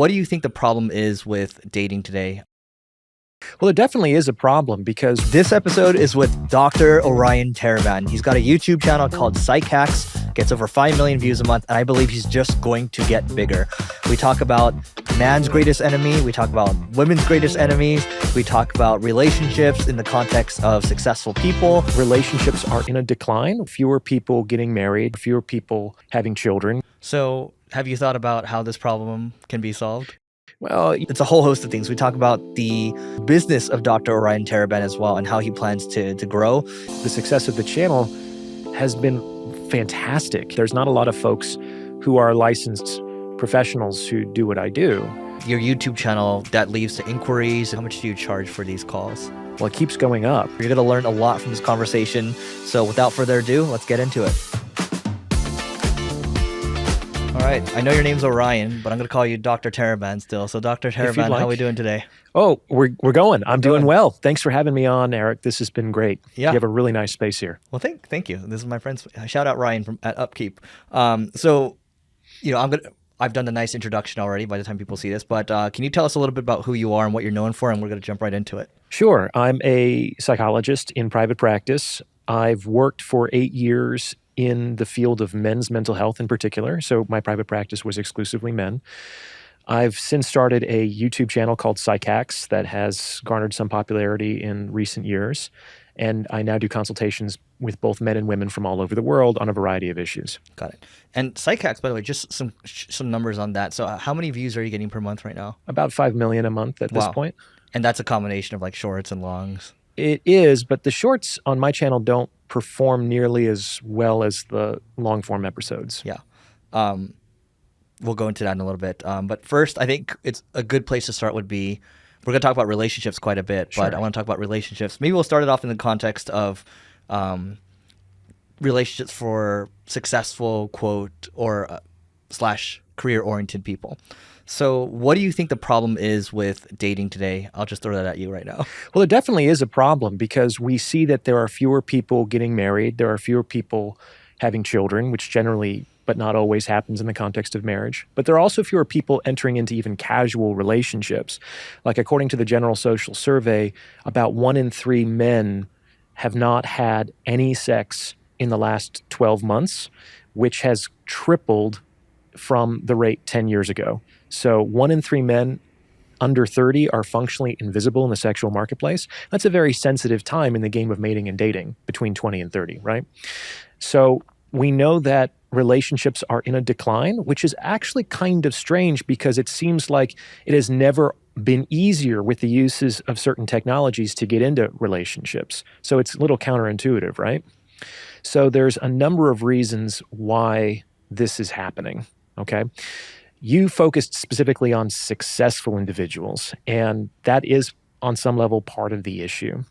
what do you think the problem is with dating today? Well, there definitely is a problem because This episode is with Dr. Orion Taraban. He's got a YouTube channel called PsychHacks, gets over 5 million views a month, and I believe he's just going to get bigger. We talk about man's greatest enemy, we talk about women's greatest enemies, we talk about relationships in the context of successful people. relationships are in a decline, fewer people getting married, fewer people having children. So have you thought about how this problem can be solved? Well, It's a whole host of things. We talk about the business of Dr. Orion Taraban as well and how he plans to grow. the success of the channel has been fantastic. There's not a lot of folks who are licensed professionals who do what I do. Your YouTube channel that leads to inquiries. How much do you charge for these calls? Well, it keeps going up. You're going to learn a lot from this conversation. So without further ado, let's get into it. All right. I know your name's Orion, but I'm going to call you Dr. Taraban still. So Dr. Taraban, how are we doing today? Oh, we're going. I'm doing well. Thanks for having me on, Eric. This has been great. Yeah. You have a really nice space here. Well, thank you. This is my friend's. Shout out Ryan at Upkeep. So, I've done a nice introduction already by the time people see this, but can you tell us a little bit about who you are and what you're known for, and we're going to jump right into it. Sure. I'm a psychologist in private practice. I've worked for 8 years in the field of men's mental health in particular. So my private practice was exclusively men. I've since started a YouTube channel called PsychHacks that has garnered some popularity in recent years. And I now do consultations with both men and women from all over the world on a variety of issues. Got it. And PsychHacks, by the way, just some numbers on that. So how many views are you getting per month right now? About 5 million a month at this point. And that's a combination of like shorts and longs. It is, but the shorts on my channel don't perform nearly as well as the long form episodes. Yeah. We'll go into that in a little bit. But first, I think it's a good place to start would be, we're going to talk about relationships quite a bit, but Sure. I want to talk about relationships. Maybe we'll start it off in the context of relationships for successful, quote, or slash career-oriented people. So what do you think the problem is with dating today? I'll just throw that at you right now. Well, there definitely is a problem because we see that there are fewer people getting married. There are fewer people having children, which generally, but not always, happens in the context of marriage. But there are also fewer people entering into even casual relationships. Like according to the General Social Survey, about 1 in 3 men have not had any sex in the last 12 months, which has tripled from the rate 10 years ago. So 1 in 3 men under 30 are functionally invisible in the sexual marketplace. That's a very sensitive time in the game of mating and dating, between 20 and 30, right? So we know that relationships are in a decline, which is actually kind of strange because it seems like it has never been easier with the uses of certain technologies to get into relationships. So it's a little counterintuitive, right? So there's a number of reasons why this is happening, okay? You focused specifically on successful individuals, and that is on some level part of the issue.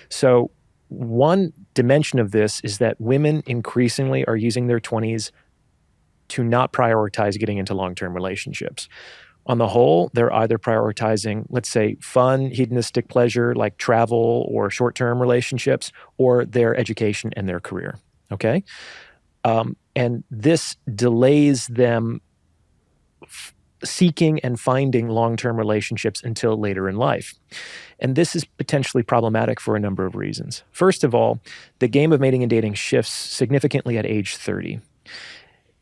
So one dimension of this is that women increasingly are using their 20s to not prioritize getting into long-term relationships. On the whole, they're either prioritizing, let's say, fun, hedonistic pleasure like travel or short-term relationships, or their education and their career, okay? And this delays them seeking and finding long-term relationships until later in life. And this is potentially problematic for a number of reasons. First of all, the game of mating and dating shifts significantly at age 30.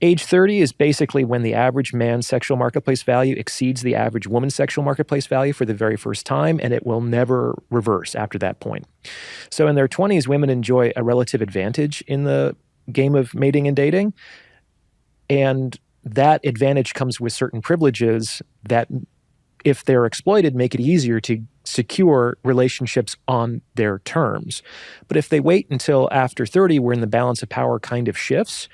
Age 30 is basically when the average man's sexual marketplace value exceeds the average woman's sexual marketplace value for the very first time, and it will never reverse after that point. So in their 20s, women enjoy a relative advantage in the game of mating and dating, and that advantage comes with certain privileges that, if they're exploited, make it easier to secure relationships on their terms. But if they wait until after 30, wherein the balance of power kind of shifts,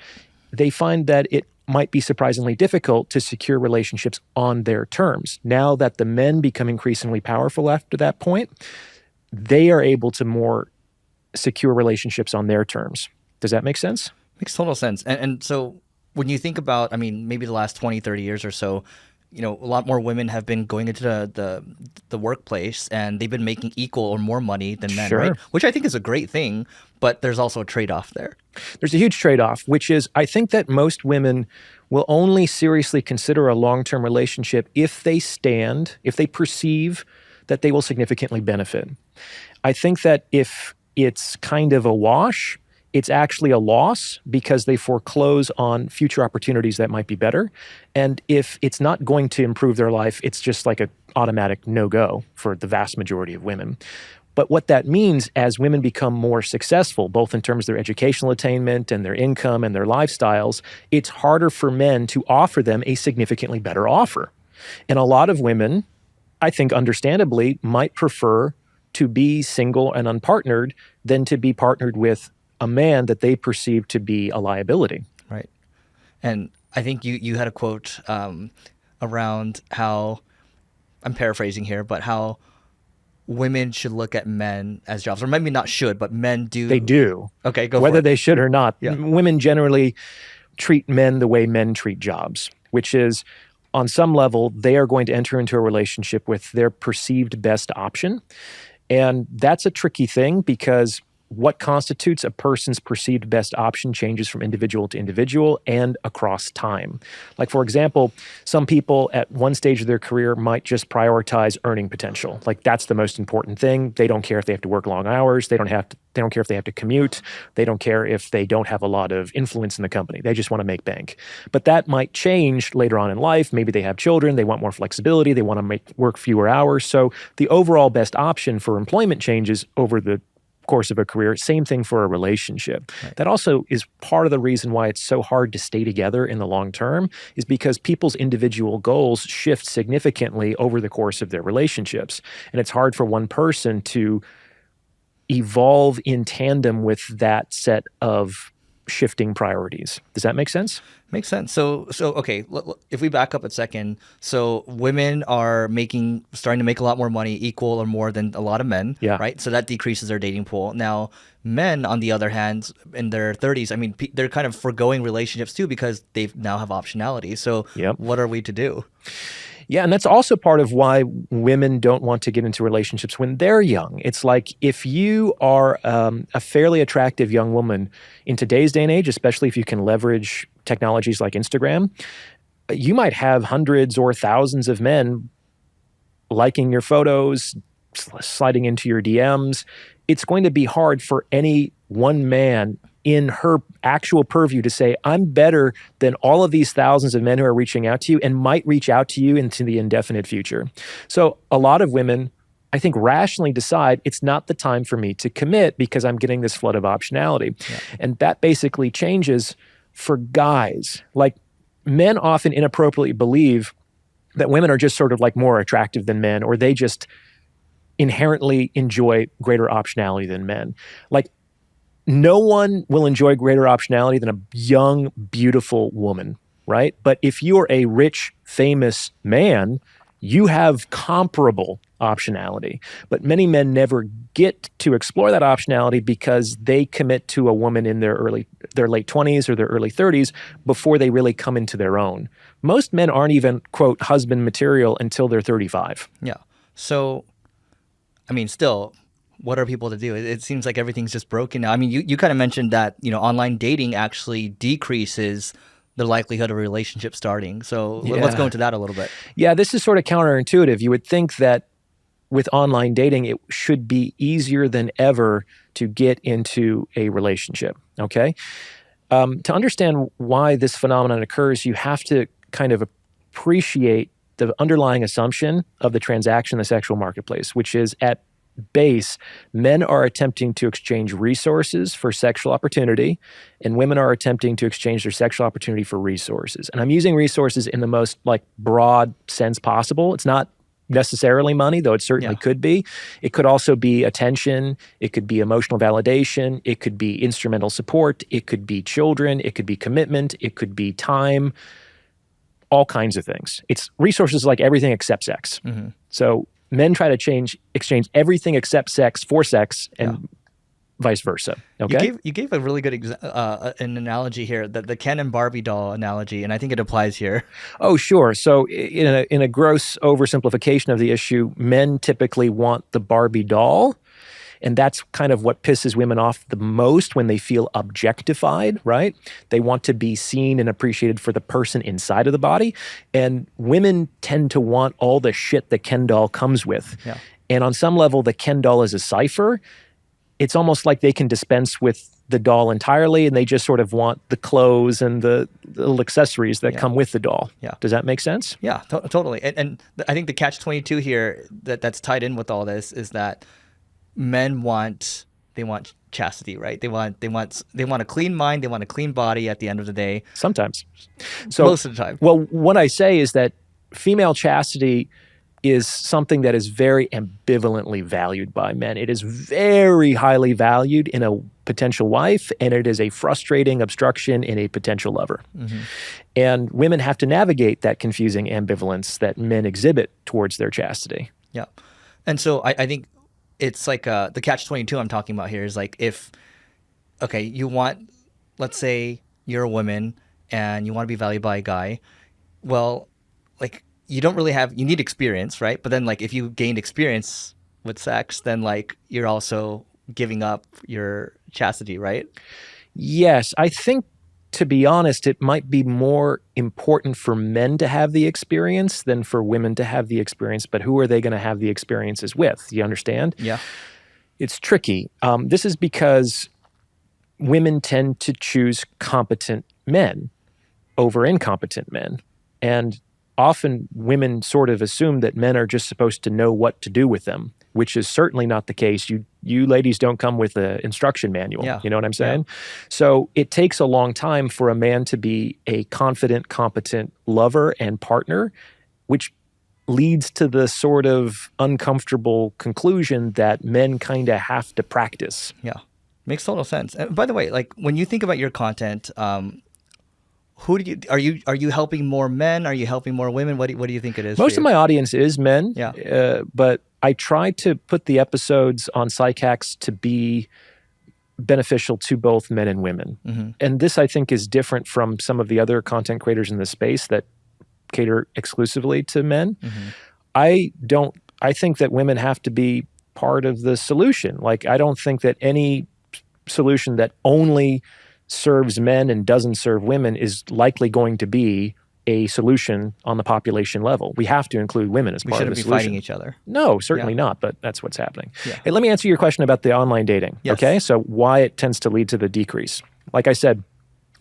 they find that it might be surprisingly difficult to secure relationships on their terms. Now that the men become increasingly powerful after that point, they are able to more secure relationships on their terms. Does that make sense? Makes total sense. And so when you think about, maybe the last 20, 30 years or so, a lot more women have been going into the workplace and they've been making equal or more money than men, Sure. right? Which I think is a great thing, but there's also a trade-off there. There's a huge trade-off, which is I think that most women will only seriously consider a long-term relationship if they perceive that they will significantly benefit. I think that if it's kind of a wash, it's actually a loss because they foreclose on future opportunities that might be better. And if it's not going to improve their life, it's just like an automatic no-go for the vast majority of women. But what that means as women become more successful, both in terms of their educational attainment and their income and their lifestyles, it's harder for men to offer them a significantly better offer. And a lot of women, I think understandably, might prefer to be single and unpartnered than to be partnered with a man that they perceive to be a liability. Right. And I think you had a quote around how, I'm paraphrasing here, but how women should look at men as jobs, or maybe not should, but men do. They do. Okay, go Whether for it. they should or not. Yeah. Women generally treat men the way men treat jobs, which is on some level, they are going to enter into a relationship with their perceived best option. And that's a tricky thing because what constitutes a person's perceived best option changes from individual to individual and across time. Like, for example, some people at one stage of their career might just prioritize earning potential. Like, that's the most important thing. They don't care if they have to work long hours. They don't care if they have to commute. They don't care if they don't have a lot of influence in the company. They just want to make bank. But that might change later on in life. Maybe they have children. They want more flexibility. They want to work fewer hours. So the overall best option for employment changes over the course of a career. Same thing for a relationship. Right. That also is part of the reason why it's so hard to stay together in the long term, is because people's individual goals shift significantly over the course of their relationships. And it's hard for one person to evolve in tandem with that set of shifting priorities. Does that make sense? Makes sense. So okay, if we back up a second, so women are starting to make a lot more money, equal or more than a lot of men, yeah. right? So that decreases their dating pool. Now, men, on the other hand, in their 30s, I mean, they're kind of foregoing relationships too because they now have optionality. So What are we to do? Yeah, and that's also part of why women don't want to get into relationships when they're young. It's like if you are a fairly attractive young woman in today's day and age, especially if you can leverage technologies like Instagram, you might have hundreds or thousands of men liking your photos, sliding into your DMs. It's going to be hard for any one man in her actual purview to say, I'm better than all of these thousands of men who are reaching out to you and might reach out to you into the indefinite future. So a lot of women, I think, rationally decide it's not the time for me to commit because I'm getting this flood of optionality. Yeah. And that basically changes for guys. Like, men often inappropriately believe that women are just sort of like more attractive than men, or they just inherently enjoy greater optionality than men. Like, no one will enjoy greater optionality than a young, beautiful woman, right? But if you're a rich, famous man, you have comparable optionality. But many men never get to explore that optionality because they commit to a woman in their late 20s or their early 30s before they really come into their own. Most men aren't even, quote, husband material until they're 35. Yeah. So, I mean, still, what are people to do? It seems like everything's just broken now. I mean, you kind of mentioned that, online dating actually decreases the likelihood of a relationship starting. So let's go into that a little bit. Yeah, this is sort of counterintuitive. You would think that with online dating, it should be easier than ever to get into a relationship, okay? To understand why this phenomenon occurs, you have to kind of appreciate the underlying assumption of the transaction in the sexual marketplace, which is at base, men are attempting to exchange resources for sexual opportunity, and women are attempting to exchange their sexual opportunity for resources. And I'm using resources in the most broad sense possible. It's not necessarily money, though it certainly could be. It could also be attention. It could be emotional validation. It could be instrumental support. It could be children. It could be commitment. It could be time. All kinds of things. It's resources like everything except sex. Mm-hmm. So men try to exchange everything except sex for sex, and vice versa. Okay. You gave a really good an analogy here, the Ken and Barbie doll analogy, and I think it applies here. Oh, sure. So in a gross oversimplification of the issue, men typically want the Barbie doll. And that's kind of what pisses women off the most when they feel objectified, right? They want to be seen and appreciated for the person inside of the body. And women tend to want all the shit the Ken doll comes with. Yeah. And on some level, the Ken doll is a cipher. It's almost like they can dispense with the doll entirely, and they just sort of want the clothes and the little accessories that come with the doll. Yeah. Does that make sense? Yeah, totally. And I think the catch-22 here that's tied in with all this is that men want chastity, right? They want a clean mind, they want a clean body at the end of the day. Sometimes. So most of the time. Well, what I say is that female chastity is something that is very ambivalently valued by men. It is very highly valued in a potential wife, and it is a frustrating obstruction in a potential lover. Mm-hmm. And women have to navigate that confusing ambivalence that men exhibit towards their chastity. Yeah. And so I think it's like the catch-22 I'm talking about here is like you want, let's say you're a woman and you want to be valued by a guy. Well, like you need experience, right? But then like if you gained experience with sex, then like you're also giving up your chastity, right? Yes. I think, to be honest, it might be more important for men to have the experience than for women to have the experience. But who are they going to have the experiences with? You understand? Yeah. It's tricky. This is because women tend to choose competent men over incompetent men. And often women sort of assume that men are just supposed to know what to do with them, which is certainly not the case. You ladies don't come with an instruction manual. Yeah. You know what I'm saying? Yeah. So it takes a long time for a man to be a confident, competent lover and partner, which leads to the sort of uncomfortable conclusion that men kind of have to practice. Yeah. Makes total sense. And by the way, like when you think about your content, who do you are you helping more men? Are you helping more women? What do you think it is? Most of my audience is men. Yeah. But I try to put the episodes on PsychHacks to be beneficial to both men and women. Mm-hmm. And this, I think, is different from some of the other content creators in the space that cater exclusively to men. Mm-hmm. I think that women have to be part of the solution. Like, I don't think that any solution that only serves men and doesn't serve women is likely going to be a solution on the population level. We have to include women as part of the solution. We shouldn't be fighting each other. No, certainly not, but that's what's happening. Yeah. Hey, let me answer your question about the online dating, yes. Okay? So why it tends to lead to the decrease. Like I said,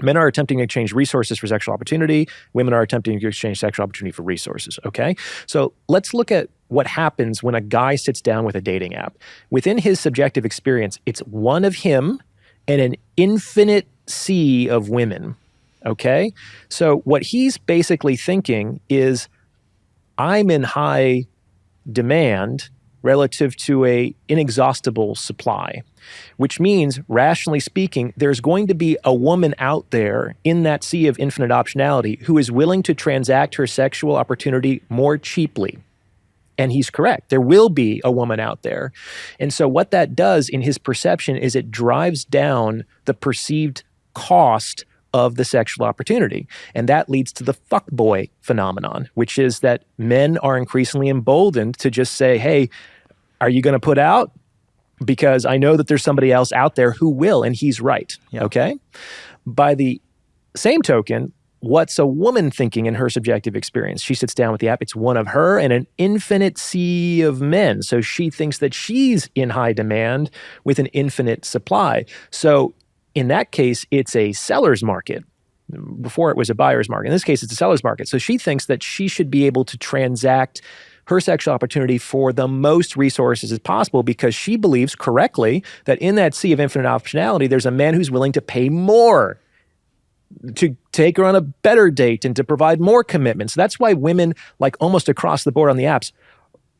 men are attempting to exchange resources for sexual opportunity. Women are attempting to exchange sexual opportunity for resources, okay? So let's look at what happens when a guy sits down with a dating app. Within his subjective experience, it's one of him and an infinite sea of women, okay? So what he's basically thinking is, I'm in high demand relative to a inexhaustible supply, which means, rationally speaking, there's going to be a woman out there in that sea of infinite optionality who is willing to transact her sexual opportunity more cheaply. And he's correct. There will be a woman out there. And so what that does in his perception is it drives down the perceived cost of the sexual opportunity. And that leads to the fuckboy phenomenon, which is that men are increasingly emboldened to just say, hey, are you going to put out? Because I know that there's somebody else out there who will, and he's right, okay? By the same token, what's a woman thinking in her subjective experience? She sits down with the app. It's one of her and an infinite sea of men. So she thinks that she's in high demand with an infinite supply. So in that case, it's a seller's market. Before it was a buyer's market. In this case, it's a seller's market. So she thinks that she should be able to transact her sexual opportunity for the most resources as possible because she believes correctly that in that sea of infinite optionality, there's a man who's willing to pay more to take her on a better date and to provide more commitments. That's why women, like almost across the board on the apps,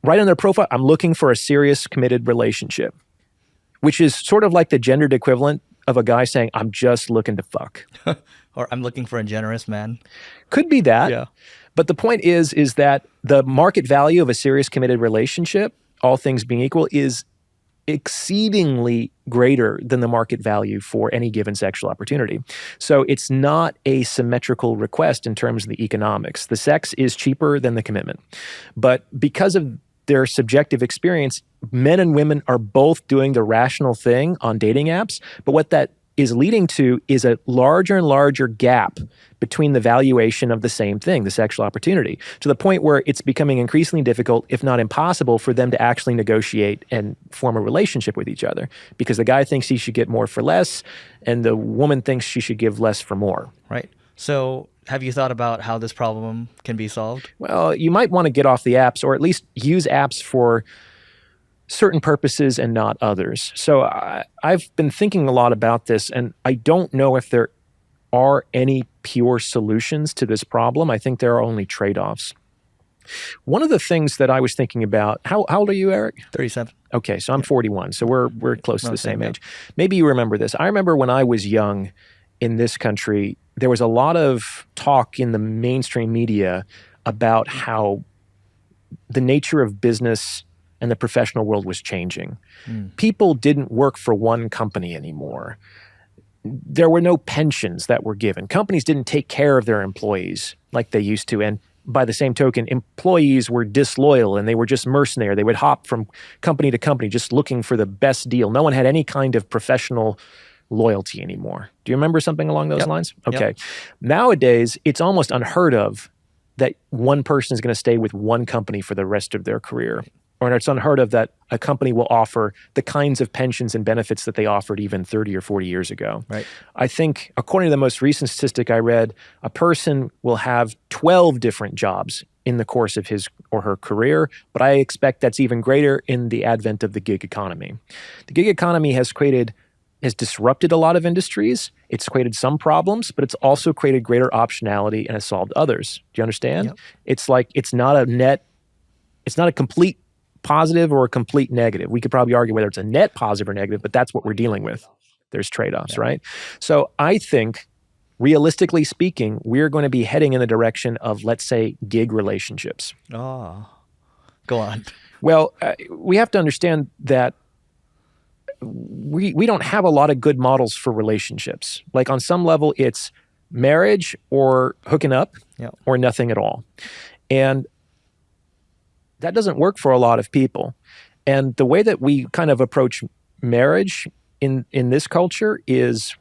write on their profile, I'm looking for a serious committed relationship, which is sort of like the gendered equivalent of a guy saying, I'm just looking to fuck. Or I'm looking for a generous man. Could be that. Yeah. But the point is that the market value of a serious committed relationship, all things being equal, is exceedingly greater than the market value for any given sexual opportunity. So it's not a symmetrical request in terms of the economics. The sex is cheaper than the commitment. But because of their subjective experience, men and women are both doing the rational thing on dating apps. But what that is leading to is a larger and larger gap between the valuation of the same thing, the sexual opportunity, to the point where it's becoming increasingly difficult, if not impossible, for them to actually negotiate and form a relationship with each other. Because the guy thinks he should get more for less, and the woman thinks she should give less for more. Right. So have you thought about how this problem can be solved? Well, you might want to get off the apps, or at least use apps for certain purposes and not others. So I've been thinking a lot about this, and I don't know if there are any pure solutions to this problem. I think there are only trade-offs. One of the things that I was thinking about, how old are you, Eric? 37. Okay, so I'm 41, so we're close to the same age. Maybe you remember this. I remember when I was young in this country, there was a lot of talk in the mainstream media about how the nature of business and the professional world was changing. People didn't work for one company anymore. There were no pensions that were given. Companies didn't take care of their employees like they used to. And by the same token, employees were disloyal and they were just mercenary. They would hop from company to company just looking for the best deal. No one had any kind of professional loyalty anymore. Do you remember something along those lines? Okay. Nowadays, it's almost unheard of that one person is going to stay with one company for the rest of their career. Or it's unheard of that a company will offer the kinds of pensions and benefits that they offered even 30 or 40 years ago. Right. I think, according to the most recent statistic I read, a person will have 12 different jobs in the course of his or her career, but I expect that's even greater in the advent of the gig economy. The gig economy has disrupted a lot of industries. It's created some problems, but it's also created greater optionality and has solved others. Do you understand? Yep. It's like it's not a complete positive or a complete negative. We could probably argue whether it's a net positive or negative, but that's what we're dealing with. There's trade-offs, right? So I think, realistically speaking, we're going to be heading in the direction of, let's say, gig relationships. Oh, go on. Well, we have to understand that we don't have a lot of good models for relationships. Like on some level, it's marriage or hooking up or nothing at all. And that doesn't work for a lot of people. And the way that we kind of approach marriage in this culture is,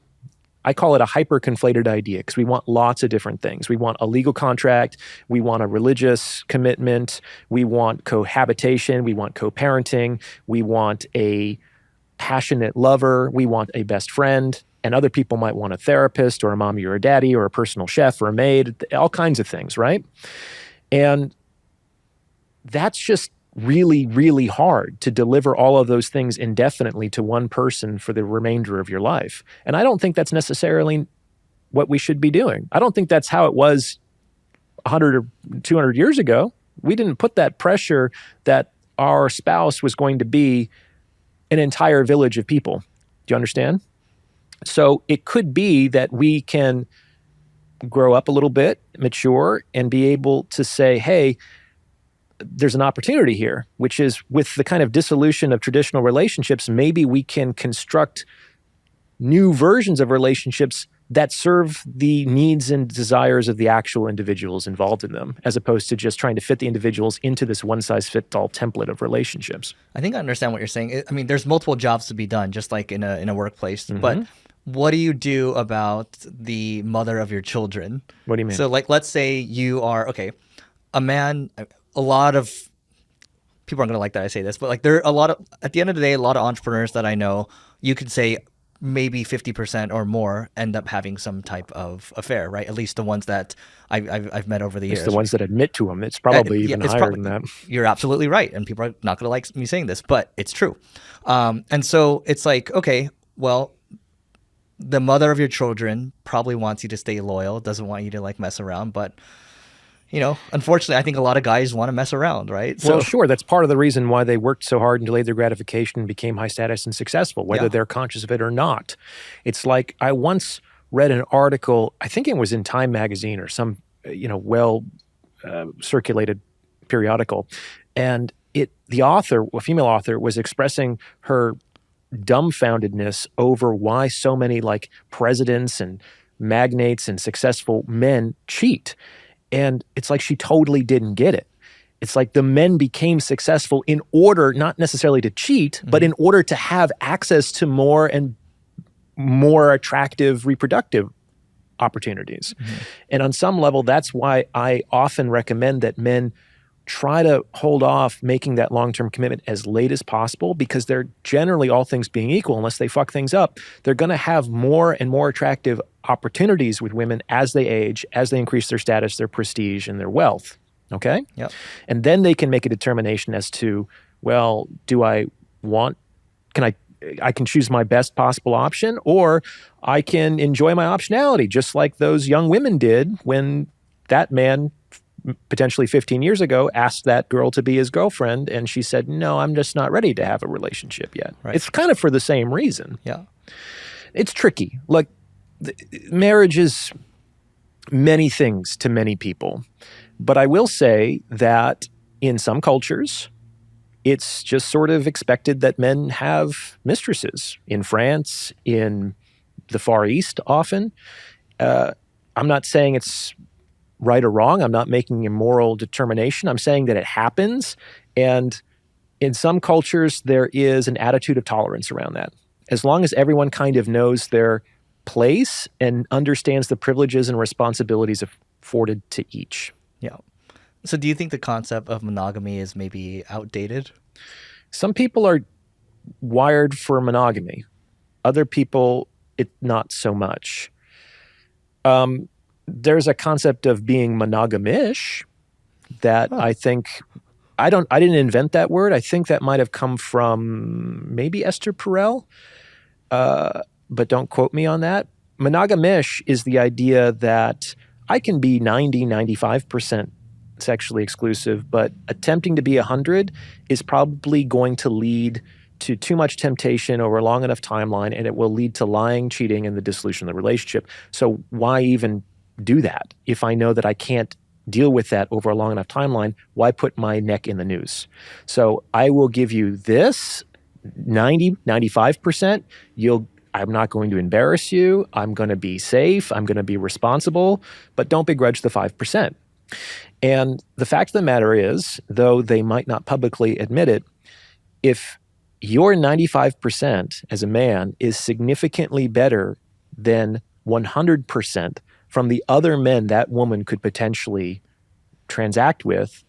I call it a hyper-conflated idea, because we want lots of different things. We want a legal contract. We want a religious commitment. We want cohabitation. We want co-parenting. We want a passionate lover. We want a best friend. And other people might want a therapist or a mommy or a daddy or a personal chef or a maid, all kinds of things, right? And that's just really, really hard to deliver all of those things indefinitely to one person for the remainder of your life. And I don't think that's necessarily what we should be doing. I don't think that's how it was 100 or 200 years ago. We didn't put that pressure that our spouse was going to be an entire village of people. Do you understand? So it could be that we can grow up a little bit, mature, and be able to say, hey, there's an opportunity here, which is with the kind of dissolution of traditional relationships, maybe we can construct new versions of relationships that serve the needs and desires of the actual individuals involved in them, as opposed to just trying to fit the individuals into this one-size-fits-all template of relationships. I think I understand what you're saying. I mean, there's multiple jobs to be done, just like in a workplace. But what do you do about the mother of your children? What do you mean? So, like, let's say you are, a man. A lot of people aren't going to like that I say this, but like there are at the end of the day, a lot of entrepreneurs that I know, you could say maybe 50% or more end up having some type of affair, right? At least the ones that I've met over the years. It's the ones that admit to them. It's probably even higher than that. You're absolutely right. And people are not going to like me saying this, but it's true. And so it's like, okay, well, the mother of your children probably wants you to stay loyal, doesn't want you to like mess around, but unfortunately, I think a lot of guys want to mess around, right? Well, sure. That's part of the reason why they worked so hard and delayed their gratification and became high status and successful, whether they're conscious of it or not. It's like I once read an article, I think it was in Time magazine or some, circulated periodical. And the author, a female author, was expressing her dumbfoundedness over why so many like presidents and magnates and successful men cheat. And it's like she totally didn't get it. It's like the men became successful in order, not necessarily to cheat, but in order to have access to more and more attractive reproductive opportunities. And on some level, that's why I often recommend that men try to hold off making that long-term commitment as late as possible, because they're generally, all things being equal, unless they fuck things up, they're going to have more and more attractive opportunities with women as they age, as they increase their status, their prestige, and their wealth. Okay? Yep. And then they can make a determination as to, well, I can choose my best possible option, or I can enjoy my optionality, just like those young women did when that man, potentially 15 years ago, asked that girl to be his girlfriend, and she said, no, I'm just not ready to have a relationship yet. Right. It's kind of for the same reason. Yeah. It's tricky. Like, marriage is many things to many people. But I will say that in some cultures, it's just sort of expected that men have mistresses. In France, in the Far East often. I'm not saying it's right or wrong. I'm not making a moral determination. I'm saying that it happens. And in some cultures, there is an attitude of tolerance around that. As long as everyone kind of knows their place and understands the privileges and responsibilities afforded to each. Yeah. So do you think the concept of monogamy is maybe outdated? Some people are wired for monogamy. Other people, not so much. There's a concept of being monogamish that I think, I didn't invent that word. I think that might have come from maybe Esther Perel, but don't quote me on that. Monogamish is the idea that I can be 90, 95% sexually exclusive, but attempting to be 100 is probably going to lead to too much temptation over a long enough timeline, and it will lead to lying, cheating, and the dissolution of the relationship. So why even do that? If I know that I can't deal with that over a long enough timeline, why put my neck in the noose? So I will give you this 90, 95%. I'm not going to embarrass you. I'm going to be safe. I'm going to be responsible, but don't begrudge the 5%. And the fact of the matter is, though they might not publicly admit it, if your 95% as a man is significantly better than 100% from the other men that woman could potentially transact with,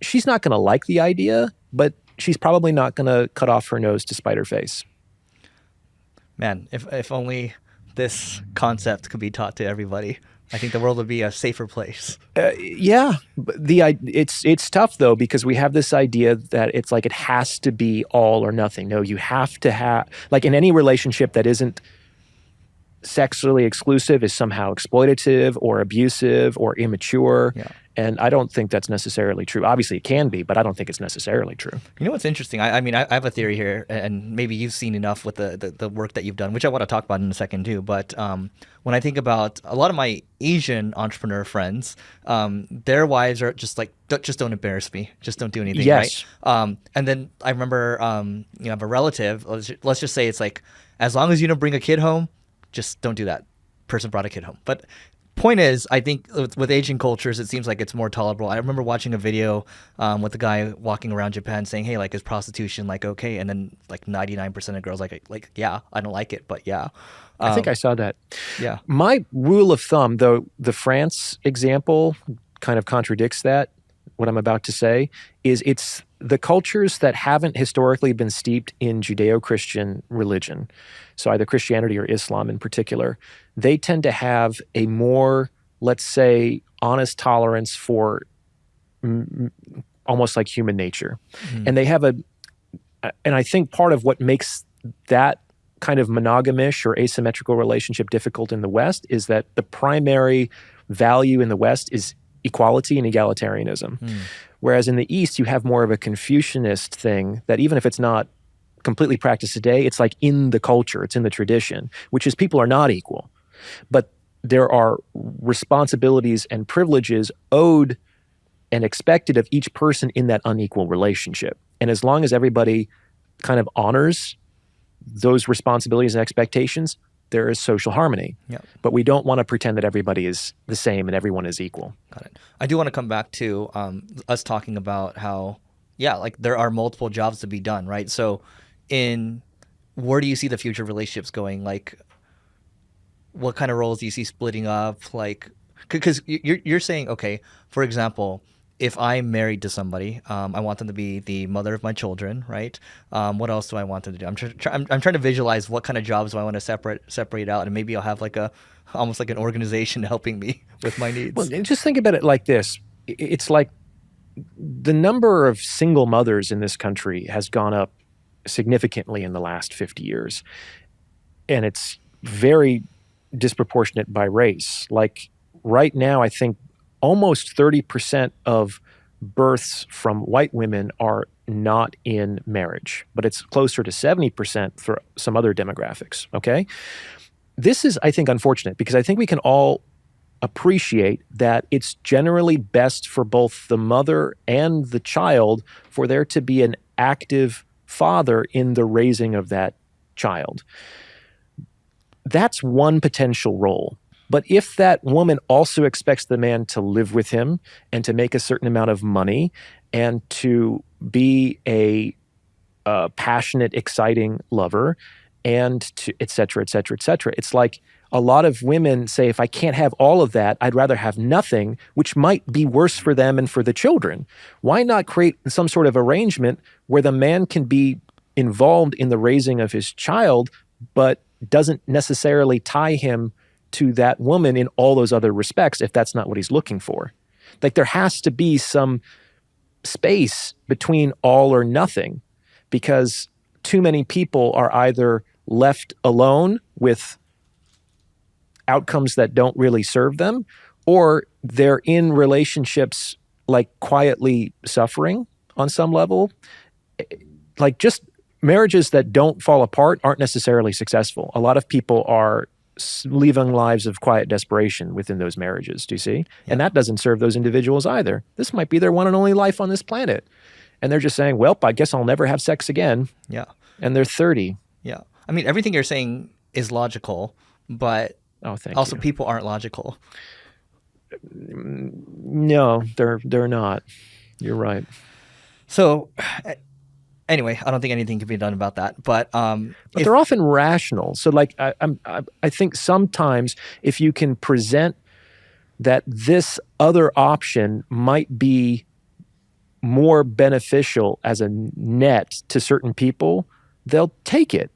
she's not going to like the idea, but she's probably not going to cut off her nose to spite her face. Man, if only this concept could be taught to everybody, I think the world would be a safer place. Yeah, it's tough though, because we have this idea that it's like it has to be all or nothing. No, you have to have, like in any relationship that isn't sexually exclusive is somehow exploitative or abusive or immature. Yeah. And I don't think that's necessarily true. Obviously it can be, but I don't think it's necessarily true. You know what's interesting? I mean, I have a theory here, and maybe you've seen enough with the work that you've done, which I want to talk about in a second too. But when I think about a lot of my Asian entrepreneur friends, their wives are just like, just don't embarrass me. Just don't do anything, yes. Right? And then I remember, I have a relative, let's just say it's like, as long as you don't bring a kid home, just don't do that. Person brought a kid home. But point is, I think with Asian cultures, it seems like it's more tolerable. I remember watching a video with a guy walking around Japan saying, hey, like, is prostitution like okay? And then like 99% of girls like, yeah, I don't like it, but yeah. I think I saw that. Yeah. My rule of thumb, though, the France example kind of contradicts that, what I'm about to say, is it's the cultures that haven't historically been steeped in Judeo-Christian religion, so either Christianity or Islam in particular, they tend to have a more, let's say, honest tolerance for almost like human nature. Mm-hmm. And they have and I think part of what makes that kind of monogamish or asymmetrical relationship difficult in the West is that the primary value in the West is equality and egalitarianism. Mm. Whereas in the East, you have more of a Confucianist thing that even if it's not completely practiced today, it's like in the culture, it's in the tradition, which is people are not equal. But there are responsibilities and privileges owed and expected of each person in that unequal relationship. And as long as everybody kind of honors those responsibilities and expectations, there is social harmony. Yeah. But we don't want to pretend that everybody is the same and everyone is equal. Got it. I do want to come back to us talking about how, like there are multiple jobs to be done, right? So where do you see the future relationships going? Like, what kind of roles do you see splitting up? Like, because you're saying, okay, for example, if I'm married to somebody, I want them to be the mother of my children, right? What else do I want them to do? I'm trying to visualize what kind of jobs do I want to separate out, and maybe I'll have like almost like an organization helping me with my needs. Well, just think about it like this. It's like the number of single mothers in this country has gone up significantly in the last 50 years. And it's very disproportionate by race. Like right now, I think almost 30% of births from white women are not in marriage, but it's closer to 70% for some other demographics, okay? This is, I think, unfortunate because I think we can all appreciate that it's generally best for both the mother and the child for there to be an active father in the raising of that child. That's one potential role. But if that woman also expects the man to live with him and to make a certain amount of money and to be a passionate, exciting lover and to et cetera, et cetera, et cetera, it's like a lot of women say, if I can't have all of that, I'd rather have nothing, which might be worse for them and for the children. Why not create some sort of arrangement where the man can be involved in the raising of his child, but doesn't necessarily tie him to that woman in all those other respects if that's not what he's looking for? Like there has to be some space between all or nothing, because too many people are either left alone with outcomes that don't really serve them, or they're in relationships like quietly suffering on some level. Like just marriages that don't fall apart aren't necessarily successful. A lot of people are living lives of quiet desperation within those marriages, do you see? Yeah. And that doesn't serve those individuals either. This might be their one and only life on this planet. And they're just saying, well, I guess I'll never have sex again. Yeah. And they're 30. Yeah. I mean, everything you're saying is logical, but also people aren't logical. No, they're not. You're right. So anyway, I don't think anything can be done about that. But they're often rational. So like I think sometimes if you can present that this other option might be more beneficial as a net to certain people, they'll take it.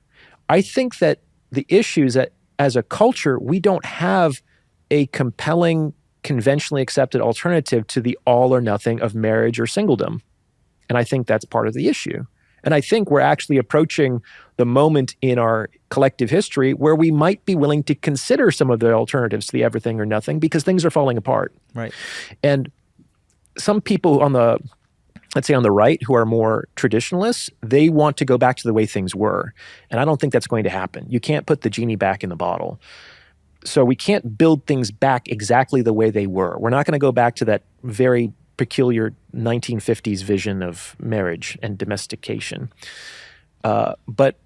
I think that the issue is that as a culture, we don't have a compelling, conventionally accepted alternative to the all or nothing of marriage or singledom. And I think that's part of the issue. And I think we're actually approaching the moment in our collective history where we might be willing to consider some of the alternatives to the everything or nothing because things are falling apart. Right. And some people on the, let's say on the right, who are more traditionalists, they want to go back to the way things were. And I don't think that's going to happen. You can't put the genie back in the bottle. So we can't build things back exactly the way they were. We're not going to go back to that very peculiar 1950s vision of marriage and domestication. But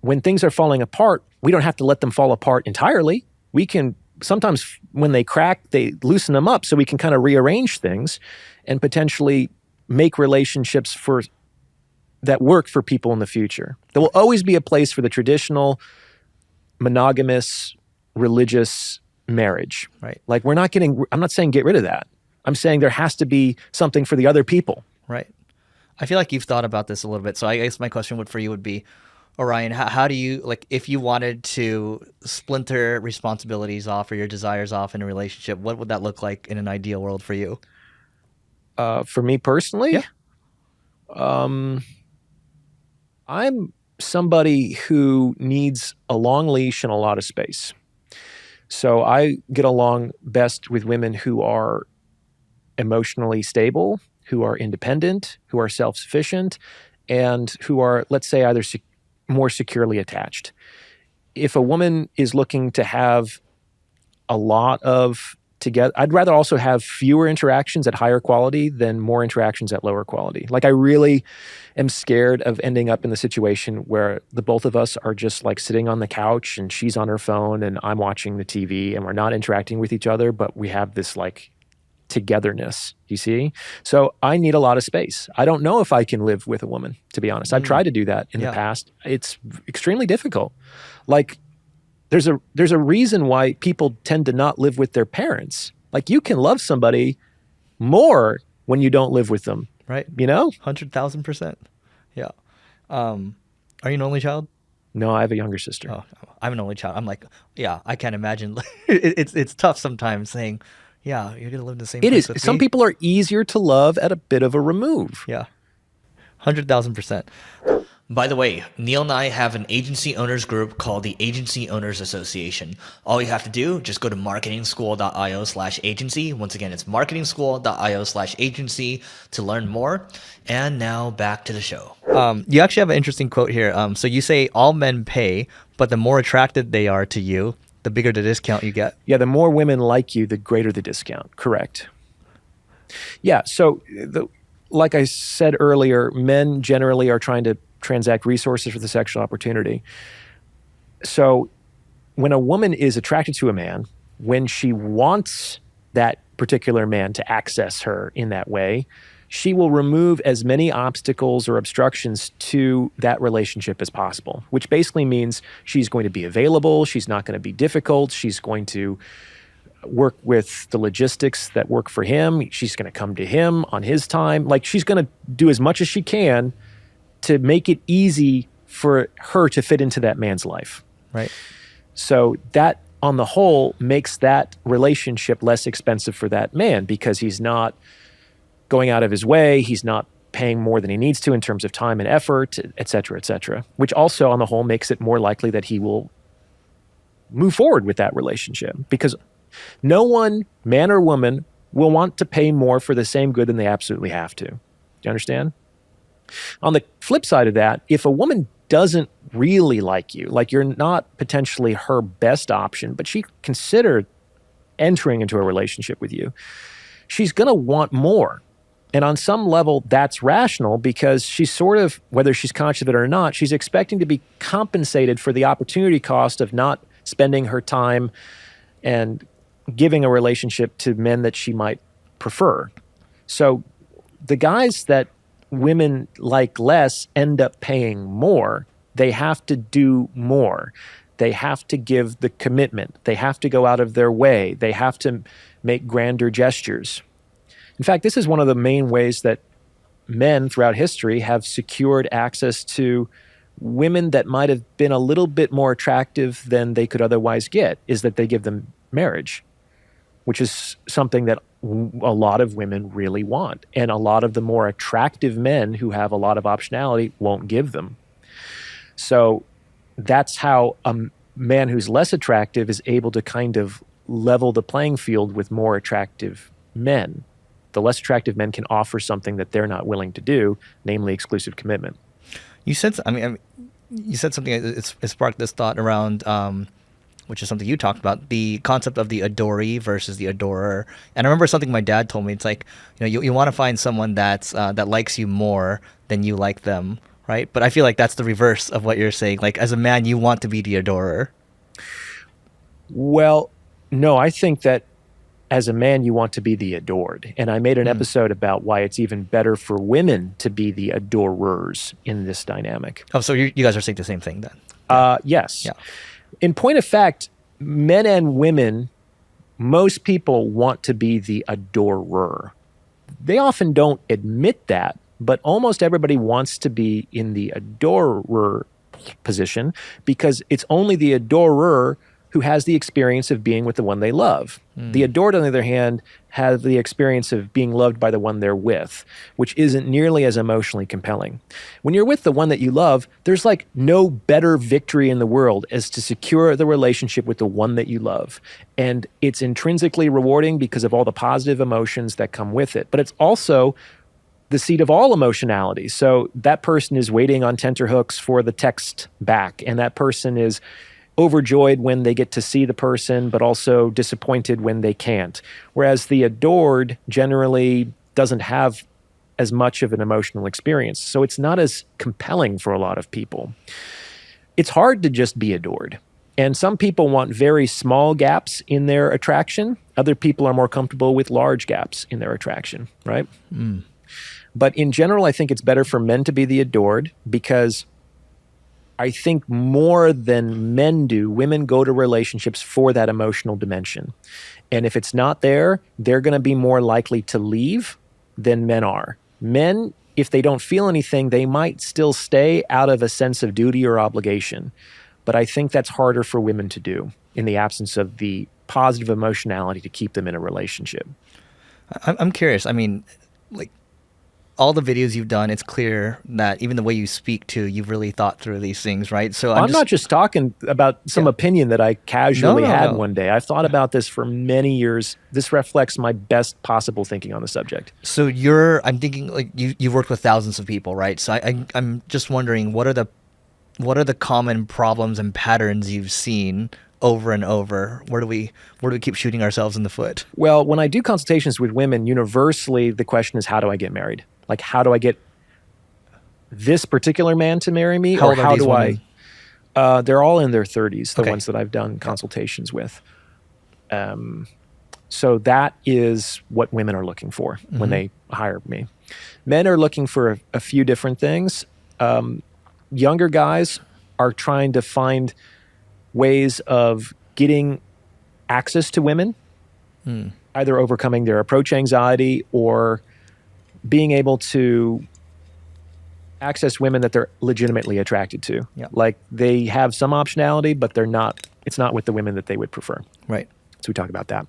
when things are falling apart, we don't have to let them fall apart entirely. We can, sometimes when they crack, they loosen them up so we can kind of rearrange things and potentially make relationships that work for people in the future. There will always be a place for the traditional monogamous religious marriage. Right. Like I'm not saying get rid of that. I'm saying there has to be something for the other people. Right. I feel like you've thought about this a little bit. So I guess my question for you would be, Orion, how do you, like, if you wanted to splinter responsibilities off or your desires off in a relationship, what would that look like in an ideal world for you? For me personally? Yeah. I'm somebody who needs a long leash and a lot of space. So I get along best with women who are emotionally stable, who are independent, who are self-sufficient, and who are, let's say, either more securely attached. If a woman is looking to have a lot of together. I'd rather also have fewer interactions at higher quality than more interactions at lower quality. Like, I really am scared of ending up in the situation where the both of us are just like sitting on the couch and she's on her phone and I'm watching the TV and we're not interacting with each other, but we have this like togetherness, you see? So I need a lot of space. I don't know if I can live with a woman, to be honest. I've tried to do that in the past. It's extremely difficult. Like, there's a reason why people tend to not live with their parents. Like, you can love somebody more when you don't live with them. Right. You know? 100,000%. Yeah. Are you an only child? No, I have a younger sister. Oh, I'm an only child. I'm like, yeah, I can't imagine. It's tough sometimes saying, yeah, you're going to live in the same place It is. with Some me. people are easier to love at a bit of a remove. Yeah. 100,000%. By the way, Neil and I have an agency owners group called the Agency Owners Association. All you have to do, just go to marketingschool.io/agency. Once again, it's marketingschool.io/agency to learn more. And now back to the show. You actually have an interesting quote here. So you say all men pay, but the more attracted they are to you, the bigger the discount you get. Yeah, the more women like you, the greater the discount. Correct. Yeah, so like I said earlier, men generally are trying to transact resources for the sexual opportunity. So when a woman is attracted to a man, when she wants that particular man to access her in that way, she will remove as many obstacles or obstructions to that relationship as possible, which basically means she's going to be available, she's not going to be difficult, she's going to work with the logistics that work for him, she's going to come to him on his time. Like, she's going to do as much as she can to make it easy for her to fit into that man's life. Right. So that, on the whole, makes that relationship less expensive for that man because he's not going out of his way, he's not paying more than he needs to in terms of time and effort, et cetera, which also, on the whole, makes it more likely that he will move forward with that relationship because no one, man or woman, will want to pay more for the same good than they absolutely have to. Do you understand? On the flip side of that, if a woman doesn't really like you, like you're not potentially her best option, but she considered entering into a relationship with you, she's going to want more. And on some level, that's rational because she's sort of, whether she's conscious of it or not, she's expecting to be compensated for the opportunity cost of not spending her time and giving a relationship to men that she might prefer. So the guys that women like less end up paying more. They have to do more. They have to give the commitment. They have to go out of their way. They have to make grander gestures. In fact, this is one of the main ways that men throughout history have secured access to women that might have been a little bit more attractive than they could otherwise get, is that they give them marriage, which is something that a lot of women really want. And a lot of the more attractive men who have a lot of optionality won't give them. So that's how a man who's less attractive is able to kind of level the playing field with more attractive men. The less attractive men can offer something that they're not willing to do, namely exclusive commitment. You said, you said something. It sparked this thought around, which is something you talked about, the concept of the adoree versus the adorer. And I remember something my dad told me. It's like, you want to find someone that's that likes you more than you like them, right? But I feel like that's the reverse of what you're saying. Like, as a man, you want to be the adorer. Well, no, I think that as a man, you want to be the adored. And I made an episode about why it's even better for women to be the adorers in this dynamic. Oh, so you guys are saying the same thing then? Yes. Yeah. In point of fact, men and women, most people want to be the adorer. They often don't admit that, but almost everybody wants to be in the adorer position because it's only the adorer who has the experience of being with the one they love. The adored, on the other hand, have the experience of being loved by the one they're with, which isn't nearly as emotionally compelling. When you're with the one that you love, there's like no better victory in the world as to secure the relationship with the one that you love. And it's intrinsically rewarding because of all the positive emotions that come with it. But it's also the seat of all emotionality. So that person is waiting on tenterhooks for the text back, and that person is overjoyed when they get to see the person, but also disappointed when they can't. Whereas the adored generally doesn't have as much of an emotional experience. So it's not as compelling for a lot of people. It's hard to just be adored. And some people want very small gaps in their attraction. Other people are more comfortable with large gaps in their attraction, right? But in general, I think it's better for men to be the adored because I think more than men do, women go to relationships for that emotional dimension. And if it's not there, they're going to be more likely to leave than men are. Men, if they don't feel anything, they might still stay out of a sense of duty or obligation. But I think that's harder for women to do in the absence of the positive emotionality to keep them in a relationship. I'm curious. I mean, like, all the videos you've done, it's clear that even the way you speak to, you've really thought through these things, right? So I'm not just talking about some opinion that I casually had one day. I've thought about this for many years. This reflects my best possible thinking on the subject. So I'm thinking like you've worked with thousands of people, right? So I'm just wondering, what are the common problems and patterns you've seen over and over? Where do we keep shooting ourselves in the foot? Well, when I do consultations with women, universally the question is, how do I get married? Like, how do I get this particular man to marry me? How old are these women? They're all in their 30s, the Okay. ones that I've done consultations with. So that is what women are looking for when they hire me. Men are looking for a few different things. Younger guys are trying to find ways of getting access to women, either overcoming their approach anxiety or being able to access women that they're legitimately attracted to. Yeah. Like they have some optionality, but it's not with the women that they would prefer. Right. So we talk about that.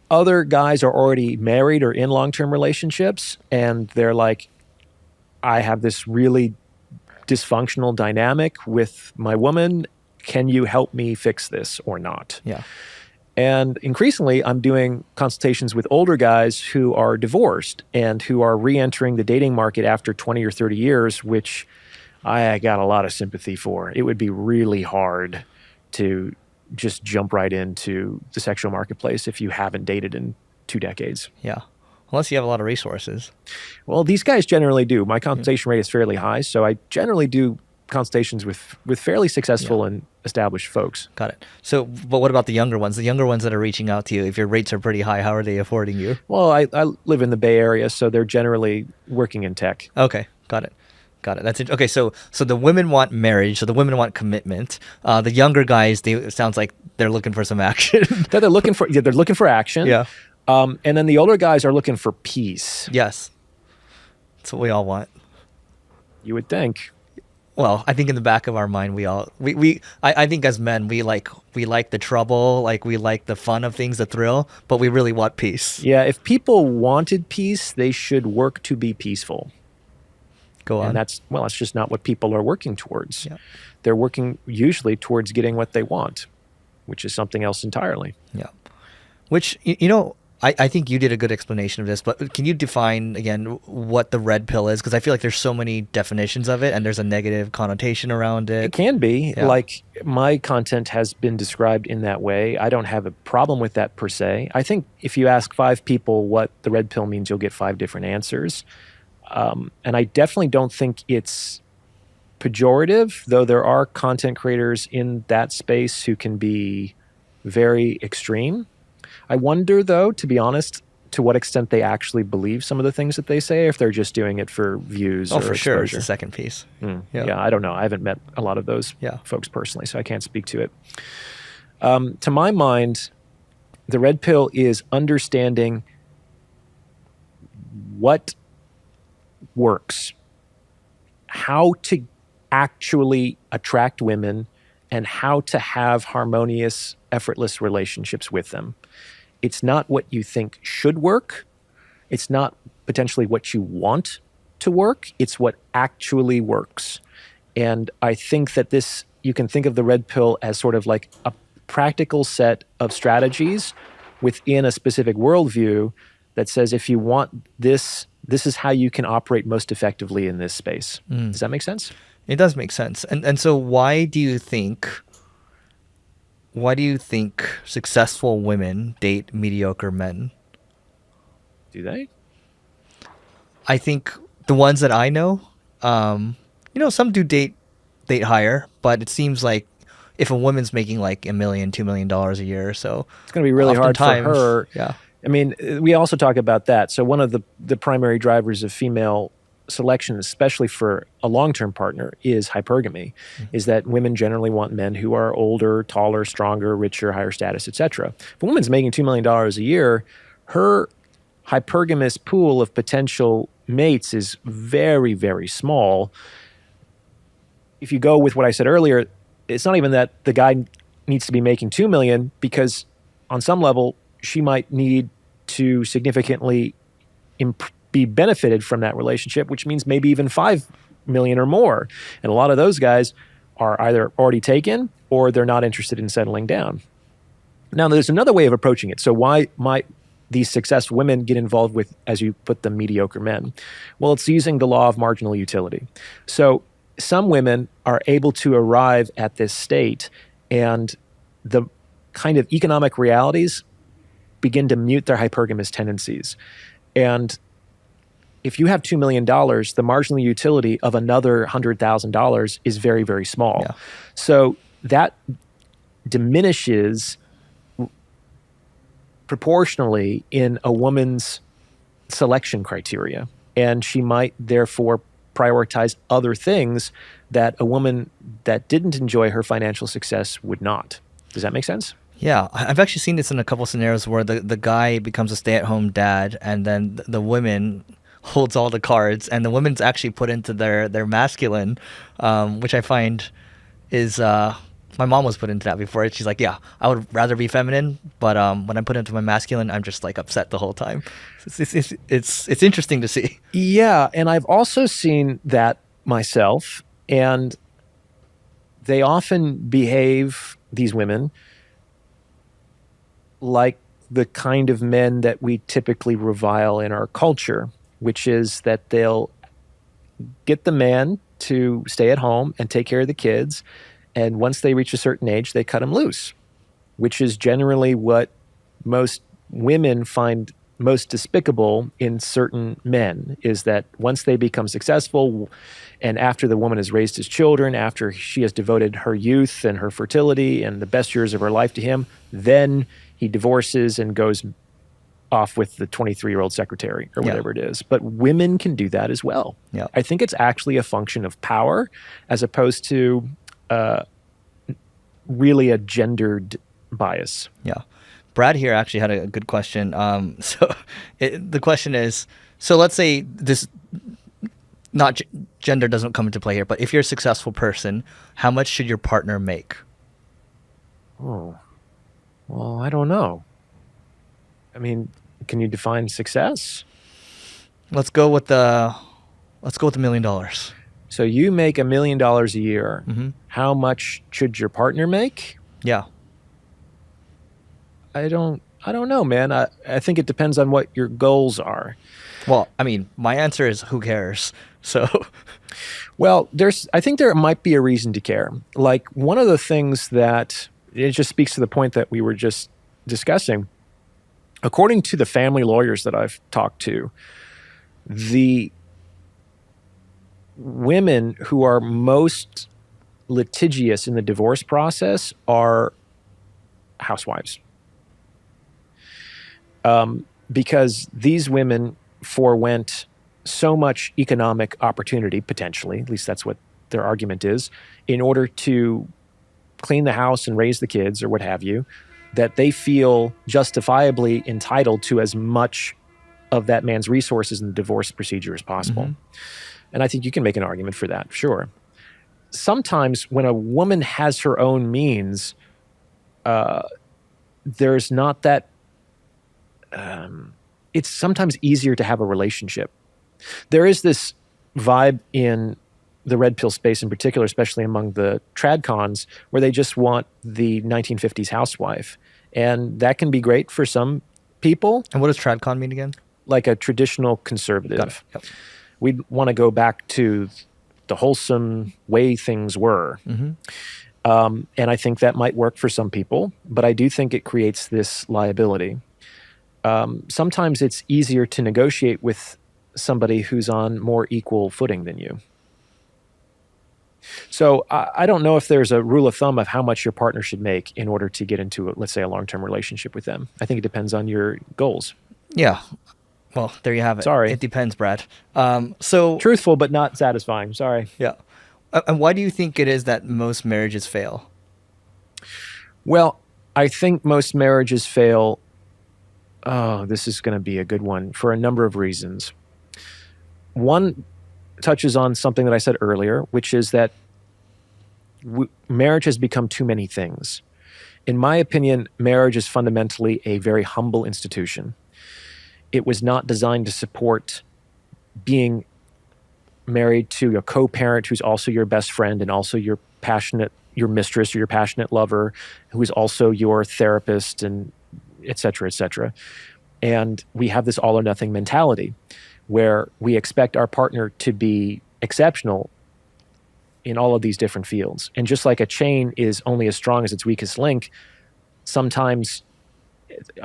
Other guys are already married or in long-term relationships, and they're like, I have this really dysfunctional dynamic with my woman. Can you help me fix this or not? Yeah. And increasingly, I'm doing consultations with older guys who are divorced and who are re-entering the dating market after 20 or 30 years, which I got a lot of sympathy for. It would be really hard to just jump right into the sexual marketplace if you haven't dated in 2 decades. Yeah. Unless you have a lot of resources. Well, these guys generally do. My consultation rate is fairly high, so I generally do consultations with fairly successful and established folks. Got it. So, but what about the younger ones? The younger ones that are reaching out to you, if your rates are pretty high, how are they affording you? Well, I live in the Bay Area, so they're generally working in tech. Okay. Got it. That's it. Okay. So the women want marriage. So the women want commitment. The younger guys, it sounds like they're looking for some action. They're looking for action. Yeah. And then the older guys are looking for peace. Yes. That's what we all want. You would think. Well, I think in the back of our mind, I think as men, we like the trouble, like we like the fun of things, the thrill, but we really want peace. Yeah, if people wanted peace, they should work to be peaceful. Go on. And that's just not what people are working towards. Yeah. They're working usually towards getting what they want, which is something else entirely. Yeah. Which, I think you did a good explanation of this, but can you define again what the red pill is? Because I feel like there's so many definitions of it and there's a negative connotation around it. It can be. Yeah. Like my content has been described in that way. I don't have a problem with that per se. I think if you ask 5 people what the red pill means, you'll get 5 different answers. And I definitely don't think it's pejorative, though there are content creators in that space who can be very extreme. I wonder, though, to be honest, to what extent they actually believe some of the things that they say, if they're just doing it for views or for sure. It's exposure. the second piece. Yeah, I don't know. I haven't met a lot of those folks personally, so I can't speak to it. To my mind, the red pill is understanding what works, how to actually attract women, and how to have harmonious, effortless relationships with them. It's not what you think should work. It's not potentially what you want to work. It's what actually works. And I think that you can think of the red pill as sort of like a practical set of strategies within a specific worldview that says, if you want this is how you can operate most effectively in this space. Does that make sense? It does make sense. And so why do you think successful women date mediocre men? Do they? I think the ones that I know, some do date higher, but it seems like if a woman's making like $1 million, $2 million a year or so, it's going to be really hard for her. Yeah. I mean, we also talk about that. So one of the primary drivers of female selection, especially for a long-term partner, is hypergamy, is that women generally want men who are older, taller, stronger, richer, higher status, etc. If a woman's making $2 million a year, her hypergamous pool of potential mates is very, very small. If you go with what I said earlier, it's not even that the guy needs to be making $2 million, because on some level, she might need to significantly be benefited from that relationship, which means maybe even $5 million or more. And a lot of those guys are either already taken or they're not interested in settling down. Now, there's another way of approaching it. So why might these successful women get involved with, as you put them, mediocre men? Well, it's using the law of marginal utility. So some women are able to arrive at this state, and the kind of economic realities begin to mute their hypergamous tendencies. And if you have $2 million, the marginal utility of another $100,000 is very, very small. Yeah. So that diminishes proportionally in a woman's selection criteria. And she might therefore prioritize other things that a woman that didn't enjoy her financial success would not. Does that make sense? Yeah, I've actually seen this in a couple scenarios where the guy becomes a stay-at-home dad, and then the woman holds all the cards, and the women's actually put into their masculine, which I find is my mom was put into that before. She's like, yeah, I would rather be feminine, but when I put into my masculine, I'm just like upset the whole time. It's interesting to see. Yeah, and I've also seen that myself, and they often behave, these women, like the kind of men that we typically revile in our culture, which is that they'll get the man to stay at home and take care of the kids, and once they reach a certain age, they cut them loose, which is generally what most women find most despicable in certain men, is that once they become successful, and after the woman has raised his children, after she has devoted her youth and her fertility and the best years of her life to him, then he divorces and goes off with the 23-year-old secretary or whatever it is. But women can do that as well. Yeah. I think it's actually a function of power as opposed to really a gendered bias. Yeah. Brad here actually had a good question. The question is, so let's say this, not gender doesn't come into play here, but if you're a successful person, how much should your partner make? Oh, well, I don't know. I mean, can you define success? Let's go with the $1 million. So you make $1 million a year. Mm-hmm. How much should your partner make? Yeah. I don't know, man. I think it depends on what your goals are. Well, I mean, my answer is who cares? So, well, I think there might be a reason to care. Like, one of the things that it just speaks to the point that we were just discussing. According to the family lawyers that I've talked to, the women who are most litigious in the divorce process are housewives. Because these women forewent so much economic opportunity, potentially, at least that's what their argument is, in order to clean the house and raise the kids or what have you, that they feel justifiably entitled to as much of that man's resources in the divorce procedure as possible. Mm-hmm. And I think you can make an argument for that, sure. Sometimes when a woman has her own means, there's not that it's sometimes easier to have a relationship. There is this vibe in the red pill space in particular, especially among the tradcons, where they just want the 1950s housewife. And that can be great for some people. And what does tradcon mean again? Like a traditional conservative. Got it. Yep. We'd want to go back to the wholesome way things were. Mm-hmm. And I think that might work for some people, but I do think it creates this liability. Sometimes it's easier to negotiate with somebody who's on more equal footing than you. So I don't know if there's a rule of thumb of how much your partner should make in order to get into, let's say, a long-term relationship with them. I think it depends on your goals. Yeah. Well, there you have it. Sorry. It depends, Brad. So truthful, but not satisfying. Sorry. Yeah. And why do you think it is that most marriages fail? Well, I think most marriages fail. Oh, this is going to be a good one for a number of reasons. One touches on something that I said earlier, which is that marriage has become too many things. In my opinion, marriage is fundamentally a very humble institution. It was not designed to support being married to a co-parent who's also your best friend and also your mistress or your passionate lover, who is also your therapist, and et cetera, et cetera. And we have this all or nothing mentality where we expect our partner to be exceptional in all of these different fields. And just like a chain is only as strong as its weakest link, sometimes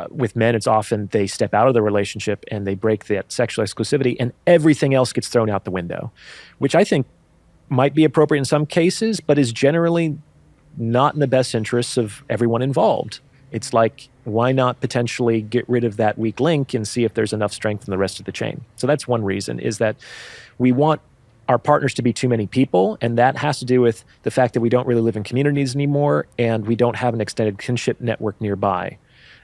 with men, it's often they step out of the relationship and they break that sexual exclusivity and everything else gets thrown out the window, which I think might be appropriate in some cases, but is generally not in the best interests of everyone involved. It's like, why not potentially get rid of that weak link and see if there's enough strength in the rest of the chain? So that's one reason, is that we want our partners to be too many people, and that has to do with the fact that we don't really live in communities anymore and we don't have an extended kinship network nearby.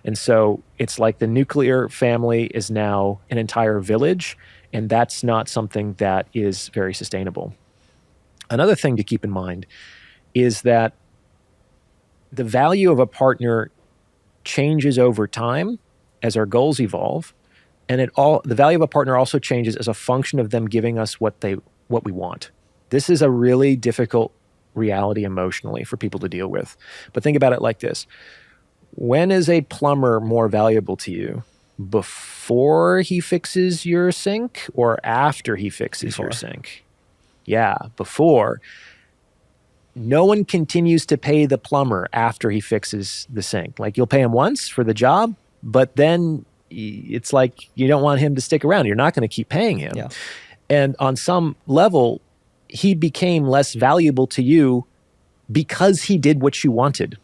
And so it's like the nuclear family is now an entire village, and that's not something that is very sustainable. Another thing to keep in mind is that the value of a partner changes over time as our goals evolve, and the value of a partner also changes as a function of them giving us what we want. This is a really difficult reality emotionally for people to deal with. But think about it like this. When is a plumber more valuable to you? Before he fixes your sink or after he fixes your sink? Yeah, before. No one continues to pay the plumber after he fixes the sink. Like, you'll pay him once for the job, but then it's like you don't want him to stick around. You're not going to keep paying him. Yeah. And on some level, he became less valuable to you because he did what you wanted.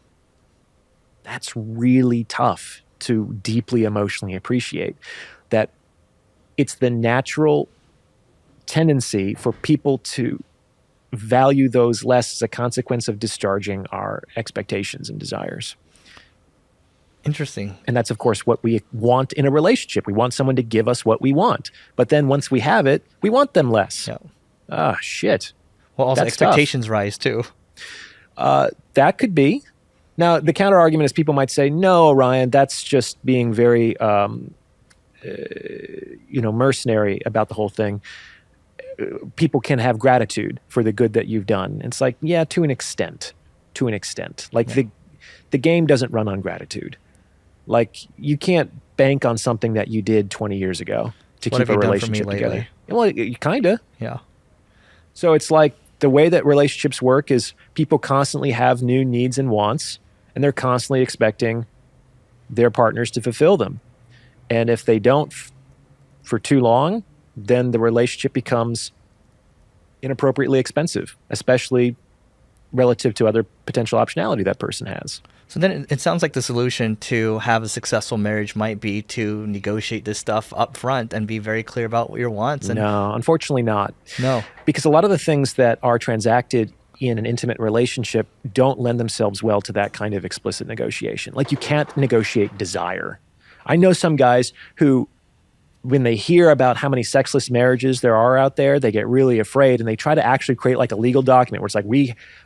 That's really tough to deeply emotionally appreciate. That it's the natural tendency for people to value those less as a consequence of discharging our expectations and desires. Interesting. And that's, of course, what we want in a relationship. We want someone to give us what we want. But then once we have it, we want them less. Yeah. Ah, shit. Well, also That's expectations rise too. That could be. Now, the counter argument is people might say, no, Ryan, that's just being very mercenary about the whole thing. People can have gratitude for the good that you've done. It's like, yeah, to an extent. Like, the game doesn't run on gratitude. Like, you can't bank on something that you did 20 years ago to keep a relationship together. Well, kind of. Yeah. So it's like the way that relationships work is people constantly have new needs and wants, and they're constantly expecting their partners to fulfill them. And if they don't for too long, then the relationship becomes inappropriately expensive, especially relative to other potential optionality that person has. So then it sounds like the solution to have a successful marriage might be to negotiate this stuff up front and be very clear about what your wants. No, unfortunately not. No. Because a lot of the things that are transacted in an intimate relationship don't lend themselves well to that kind of explicit negotiation. Like, you can't negotiate desire. I know some guys who, when they hear about how many sexless marriages there are out there, they get really afraid and they try to actually create like a legal document where it's like,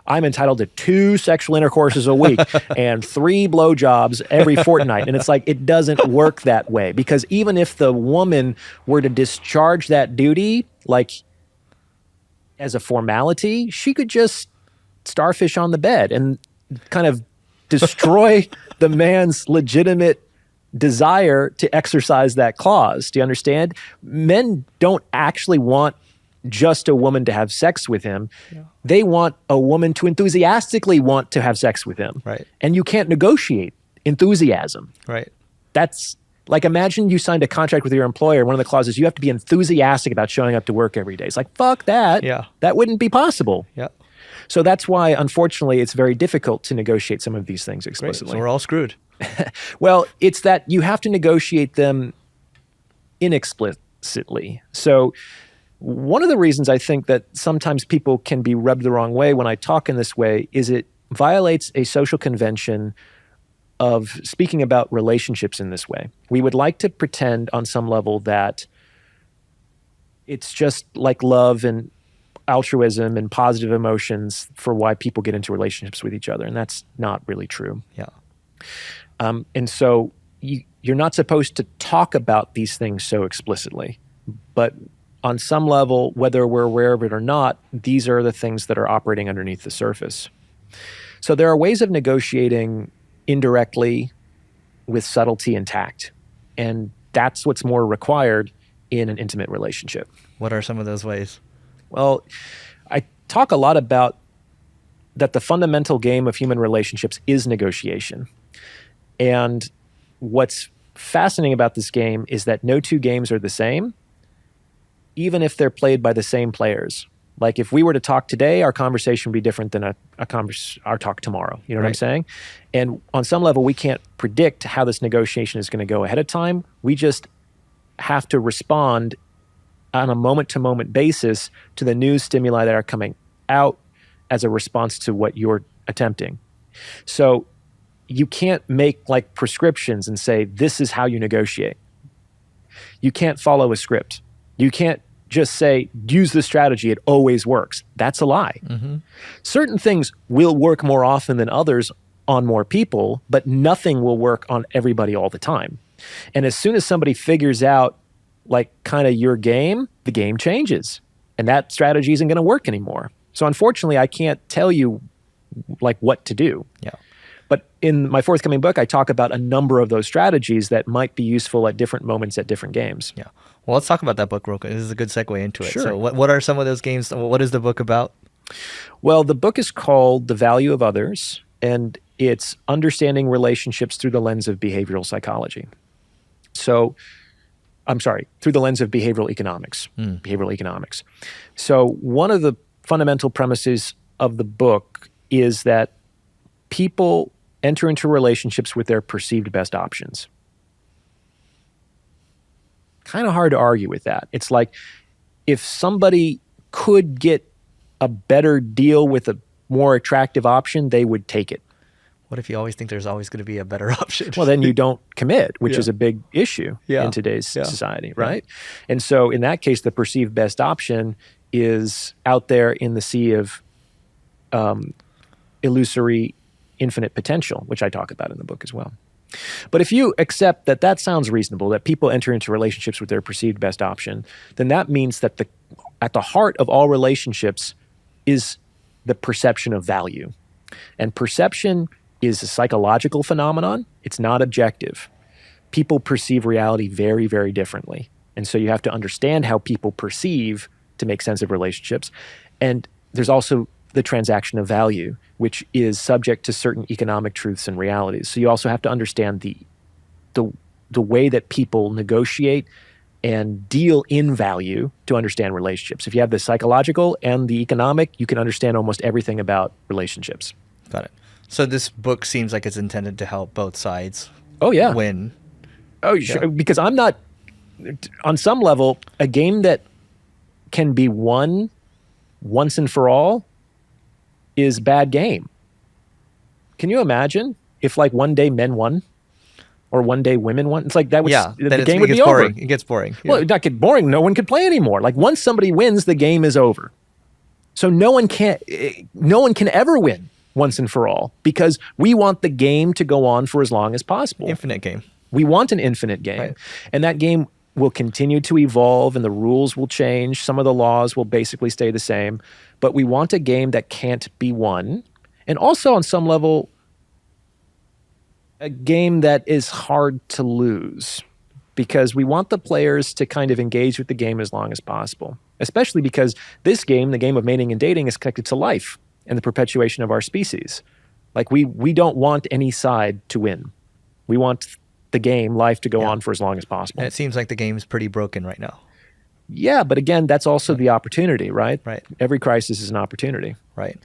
I'm entitled to 2 sexual intercourses a week and 3 blowjobs every fortnight. And it's like, it doesn't work that way, because even if the woman were to discharge that duty, like as a formality, she could just starfish on the bed and kind of destroy the man's legitimate desire to exercise that clause. Do you understand? Men don't actually want just a woman to have sex with him. They want a woman to enthusiastically want to have sex with him. Right. And you can't negotiate enthusiasm. Right. That's like, imagine you signed a contract with your employer. One of the clauses, you have to be enthusiastic about showing up to work every day. It's like, fuck that. Yeah. That wouldn't be possible. Yeah. So that's why, unfortunately, it's very difficult to negotiate some of these things Great. explicitly. So we're all screwed. Well, it's that you have to negotiate them inexplicitly. So one of the reasons I think that sometimes people can be rubbed the wrong way when I talk in this way is it violates a social convention of speaking about relationships in this way. We would like to pretend on some level that it's just like love and altruism and positive emotions for why people get into relationships with each other. And that's not really true. Yeah. And so you're not supposed to talk about these things so explicitly. But on some level, whether we're aware of it or not, these are the things that are operating underneath the surface. So there are ways of negotiating indirectly with subtlety and tact. And that's what's more required in an intimate relationship. What are some of those ways? Well, I talk a lot about that the fundamental game of human relationships is negotiation. And what's fascinating about this game is that no two games are the same, even if they're played by the same players. Like if we were to talk today, our conversation would be different than our talk tomorrow. You know what I'm saying? And on some level, we can't predict how this negotiation is going to go ahead of time. We just have to respond on a moment-to-moment basis to the new stimuli that are coming out as a response to what you're attempting. So you can't make like prescriptions and say, this is how you negotiate. You can't follow a script. You can't just say, use this strategy, it always works. That's a lie. Mm-hmm. Certain things will work more often than others on more people, but nothing will work on everybody all the time. And as soon as somebody figures out like kind of your game, the game changes. And that strategy isn't going to work anymore. So unfortunately, I can't tell you like what to do. Yeah. But in my forthcoming book, I talk about a number of those strategies that might be useful at different moments at different games. Yeah. Well, let's talk about that book real quick. This is a good segue into it. Sure. So what are some of those games? What is the book about? Well, the book is called The Value of Others, and it's understanding relationships through the lens of behavioral psychology. So, I'm sorry, through the lens of behavioral economics. Behavioral economics. So one of the fundamental premises of the book is that people enter into relationships with their perceived best options. Kind of hard to argue with that. It's like if somebody could get a better deal with a more attractive option, they would take it. What if you always think there's always going to be a better option? Well, then you don't commit, which is a big issue in today's Yeah. society, right? And so in that case, the perceived best option is out there in the sea of illusory infinite potential, which I talk about in the book as well. But if you accept that that sounds reasonable, that people enter into relationships with their perceived best option, then that means that at the heart of all relationships is the perception of value. And perception is a psychological phenomenon. It's not objective. People perceive reality very, very differently. And so you have to understand how people perceive to make sense of relationships. And there's also the transaction of value, which is subject to certain economic truths and realities. So you also have to understand the way that people negotiate and deal in value to understand relationships. If you have the psychological and the economic, you can understand almost everything about relationships. Got it. So this book seems like it's intended to help both sides win. Oh, sure. Because I'm not, on some level, a game that can be won once and for all is bad game. Can you imagine if like one day men won or one day women won? It's like that would the game would be over. It gets boring. Well, it not get boring. No one could play anymore. Like once somebody wins, the game is over. So no one can ever win once and for all because we want the game to go on for as long as possible. Infinite game. We want an infinite game. Right. And that game will continue to evolve and the rules will change. Some of the laws will basically stay the same. But we want a game that can't be won. And also on some level, a game that is hard to lose because we want the players to kind of engage with the game as long as possible. especially because this game, the game of mating and dating, is connected to life and the perpetuation of our species. Like we don't want any side to win. We want the game, life, to go on for as long as possible. And it seems like the game's pretty broken right now. Yeah, but again, that's also the opportunity, right? Right. Every crisis is an opportunity. Right.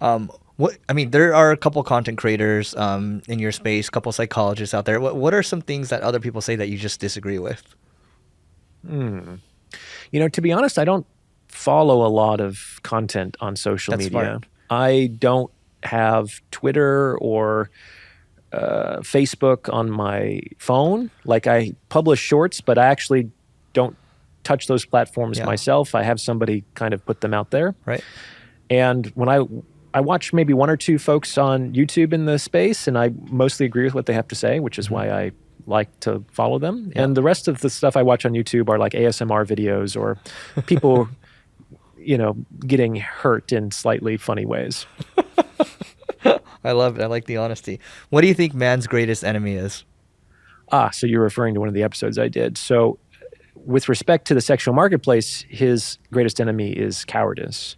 There are a couple content creators in your space, a couple psychologists out there. What are some things that other people say that you just disagree with? To be honest, I don't follow a lot of content on social media. Smart. I don't have Twitter or Facebook on my phone. Like, I publish shorts, but I actually don't touch those platforms myself. I have somebody kind of put them out there. Right. And when I watch maybe one or two folks on YouTube in the space, and I mostly agree with what they have to say, which is why I like to follow them. Yeah. And the rest of the stuff I watch on YouTube are like ASMR videos or people, getting hurt in slightly funny ways. I love it. I like the honesty. What do you think man's greatest enemy is? So you're referring to one of the episodes I did. So with respect to the sexual marketplace, his greatest enemy is cowardice.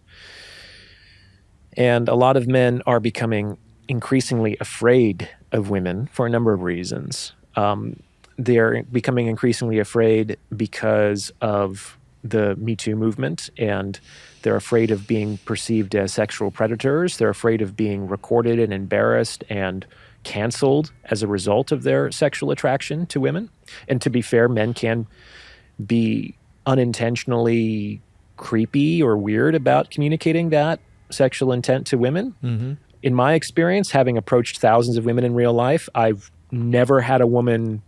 And a lot of men are becoming increasingly afraid of women for a number of reasons. They're becoming increasingly afraid because of the Me Too movement, and they're afraid of being perceived as sexual predators. They're afraid of being recorded and embarrassed and canceled as a result of their sexual attraction to women. And to be fair, men can be unintentionally creepy or weird about communicating that sexual intent to women. Mm-hmm. In my experience, having approached thousands of women in real life, I've never had a woman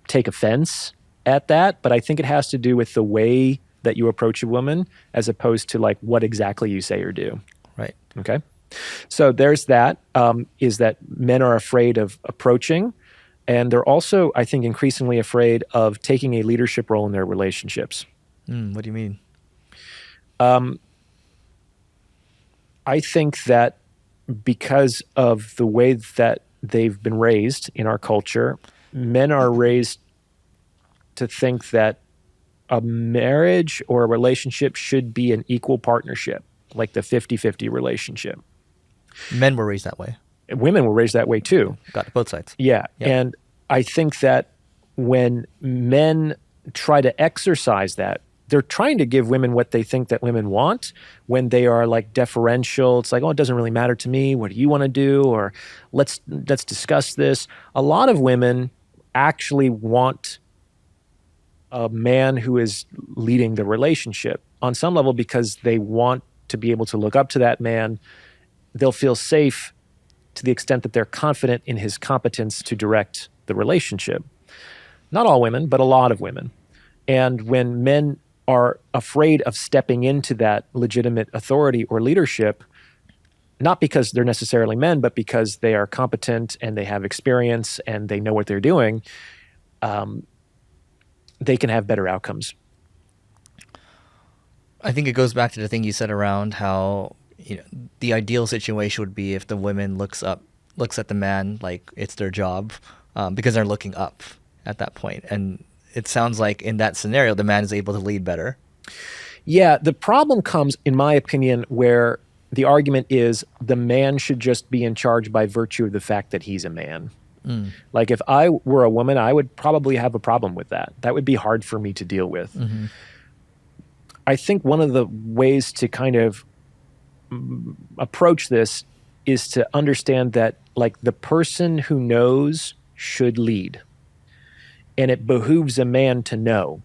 take offense at that, but I think it has to do with the way that you approach a woman as opposed to like what exactly you say or do. Right. Okay. So there's that, is that men are afraid of approaching, and they're also, I think, increasingly afraid of taking a leadership role in their relationships. What do you mean? I think that because of the way that they've been raised in our culture, men are raised to think that a marriage or a relationship should be an equal partnership, like the 50-50 relationship. Men were raised that way. Women were raised that way too. Got it, both sides. Yeah. Yep. And I think that when men try to exercise that, they're trying to give women what they think that women want. When they are like deferential, it's like, oh, it doesn't really matter to me. What do you want to do? Or let's discuss this. A lot of women actually want a man who is leading the relationship on some level because they want to be able to look up to that man. They'll feel safe to the extent that they're confident in his competence to direct the relationship. Not all women, but a lot of women. And when men are afraid of stepping into that legitimate authority or leadership, not because they're necessarily men, but because they are competent and they have experience and they know what they're doing, they can have better outcomes. I think it goes back to the thing you said around how the ideal situation would be if the woman looks at the man like it's their job, because they're looking up at that point. And it sounds like in that scenario, the man is able to lead better. Yeah, the problem comes, in my opinion, where the argument is the man should just be in charge by virtue of the fact that he's a man. Like if I were a woman, I would probably have a problem with that. That would be hard for me to deal with. Mm-hmm. I think one of the ways to kind of approach this is to understand that like the person who knows should lead. And it behooves a man to know.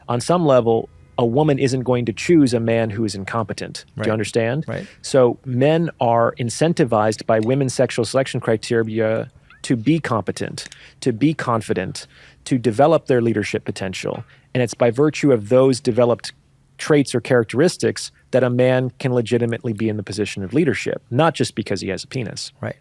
On some level, a woman isn't going to choose a man who is incompetent. Right. Do you understand? Right. So men are incentivized by women's sexual selection criteria to be competent, to be confident, to develop their leadership potential. And it's by virtue of those developed traits or characteristics that a man can legitimately be in the position of leadership, not just because he has a penis. Right.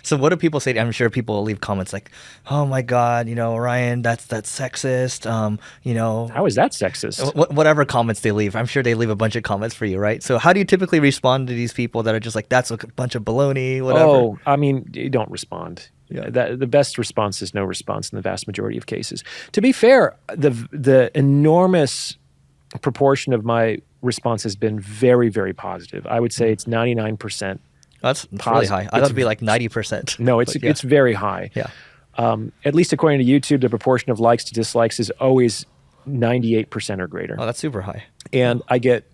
So what do people say? I'm sure people will leave comments like, oh my God, Orion, that's sexist. How is that sexist? Whatever comments they leave. I'm sure they leave a bunch of comments for you, right? So how do you typically respond to these people that are just like, that's a bunch of baloney, whatever? Oh, I mean, you don't respond. Yeah. The best response is no response in the vast majority of cases. To be fair, the enormous proportion of my response has been very, very positive. I would say it's 99%. That's really high. I thought it'd be like 90%. No, it's very high. Yeah. At least according to YouTube, the proportion of likes to dislikes is always 98% or greater. Oh, that's super high. And I get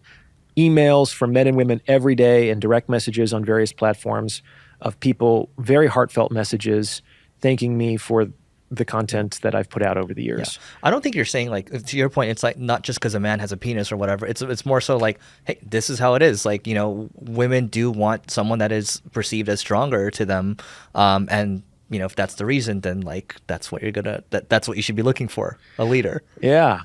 emails from men and women every day and direct messages on various platforms of people, very heartfelt messages, thanking me for the content that I've put out over the years. Yeah. I don't think you're saying, like, to your point, it's like not just because a man has a penis or whatever. It's more so like, hey, this is how it is. Like, women do want someone that is perceived as stronger to them. And, if that's the reason, then like, that's what that's what you should be looking for, a leader. Yeah.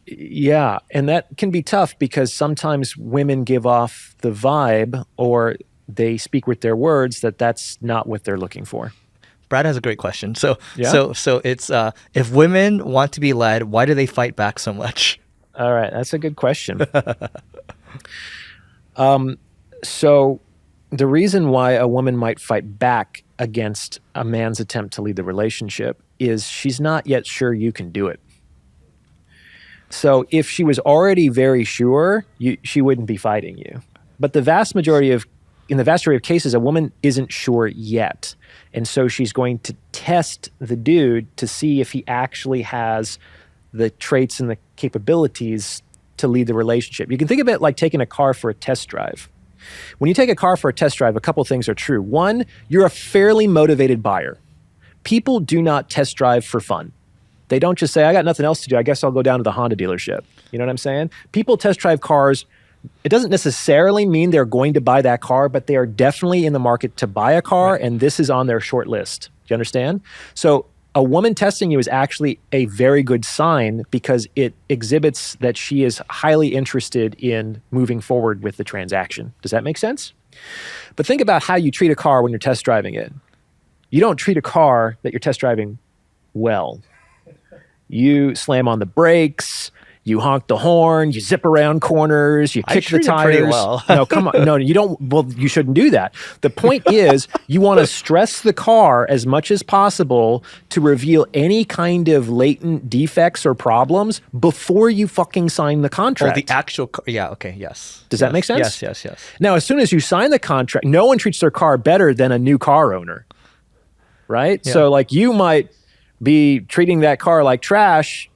Yeah. And that can be tough because sometimes women give off the vibe or they speak with their words that that's not what they're looking for. Brad has a great question. So it's if women want to be led, why do they fight back so much? All right, that's a good question. So the reason why a woman might fight back against a man's attempt to lead the relationship is she's not yet sure you can do it. So if she was already very sure, she wouldn't be fighting you. But in the vast majority of cases, a woman isn't sure yet. And so she's going to test the dude to see if he actually has the traits and the capabilities to lead the relationship. You can think of it like taking a car for a test drive. When you take a car for a test drive, a couple things are true. One, you're a fairly motivated buyer. People do not test drive for fun. They don't just say, I got nothing else to do. I guess I'll go down to the Honda dealership. You know what I'm saying? People test drive cars. It doesn't necessarily mean they're going to buy that car, but they are definitely in the market to buy a car, right. And this is on their short list. Do you understand? So a woman testing you is actually a very good sign because it exhibits that she is highly interested in moving forward with the transaction. Does that make sense? But think about how you treat a car when you're test driving it. You don't treat a car that you're test driving well. You slam on the brakes. You honk the horn, you zip around corners, you kick the tires. Pretty well. No, come on. No, you don't. Well, you shouldn't do that. The point is you want to stress the car as much as possible to reveal any kind of latent defects or problems before you fucking sign the contract. Oh, the actual car. Yeah, okay, yes. Does that make sense? Yes. Now, as soon as you sign the contract, no one treats their car better than a new car owner, right? Yeah. So like you might be treating that car like trash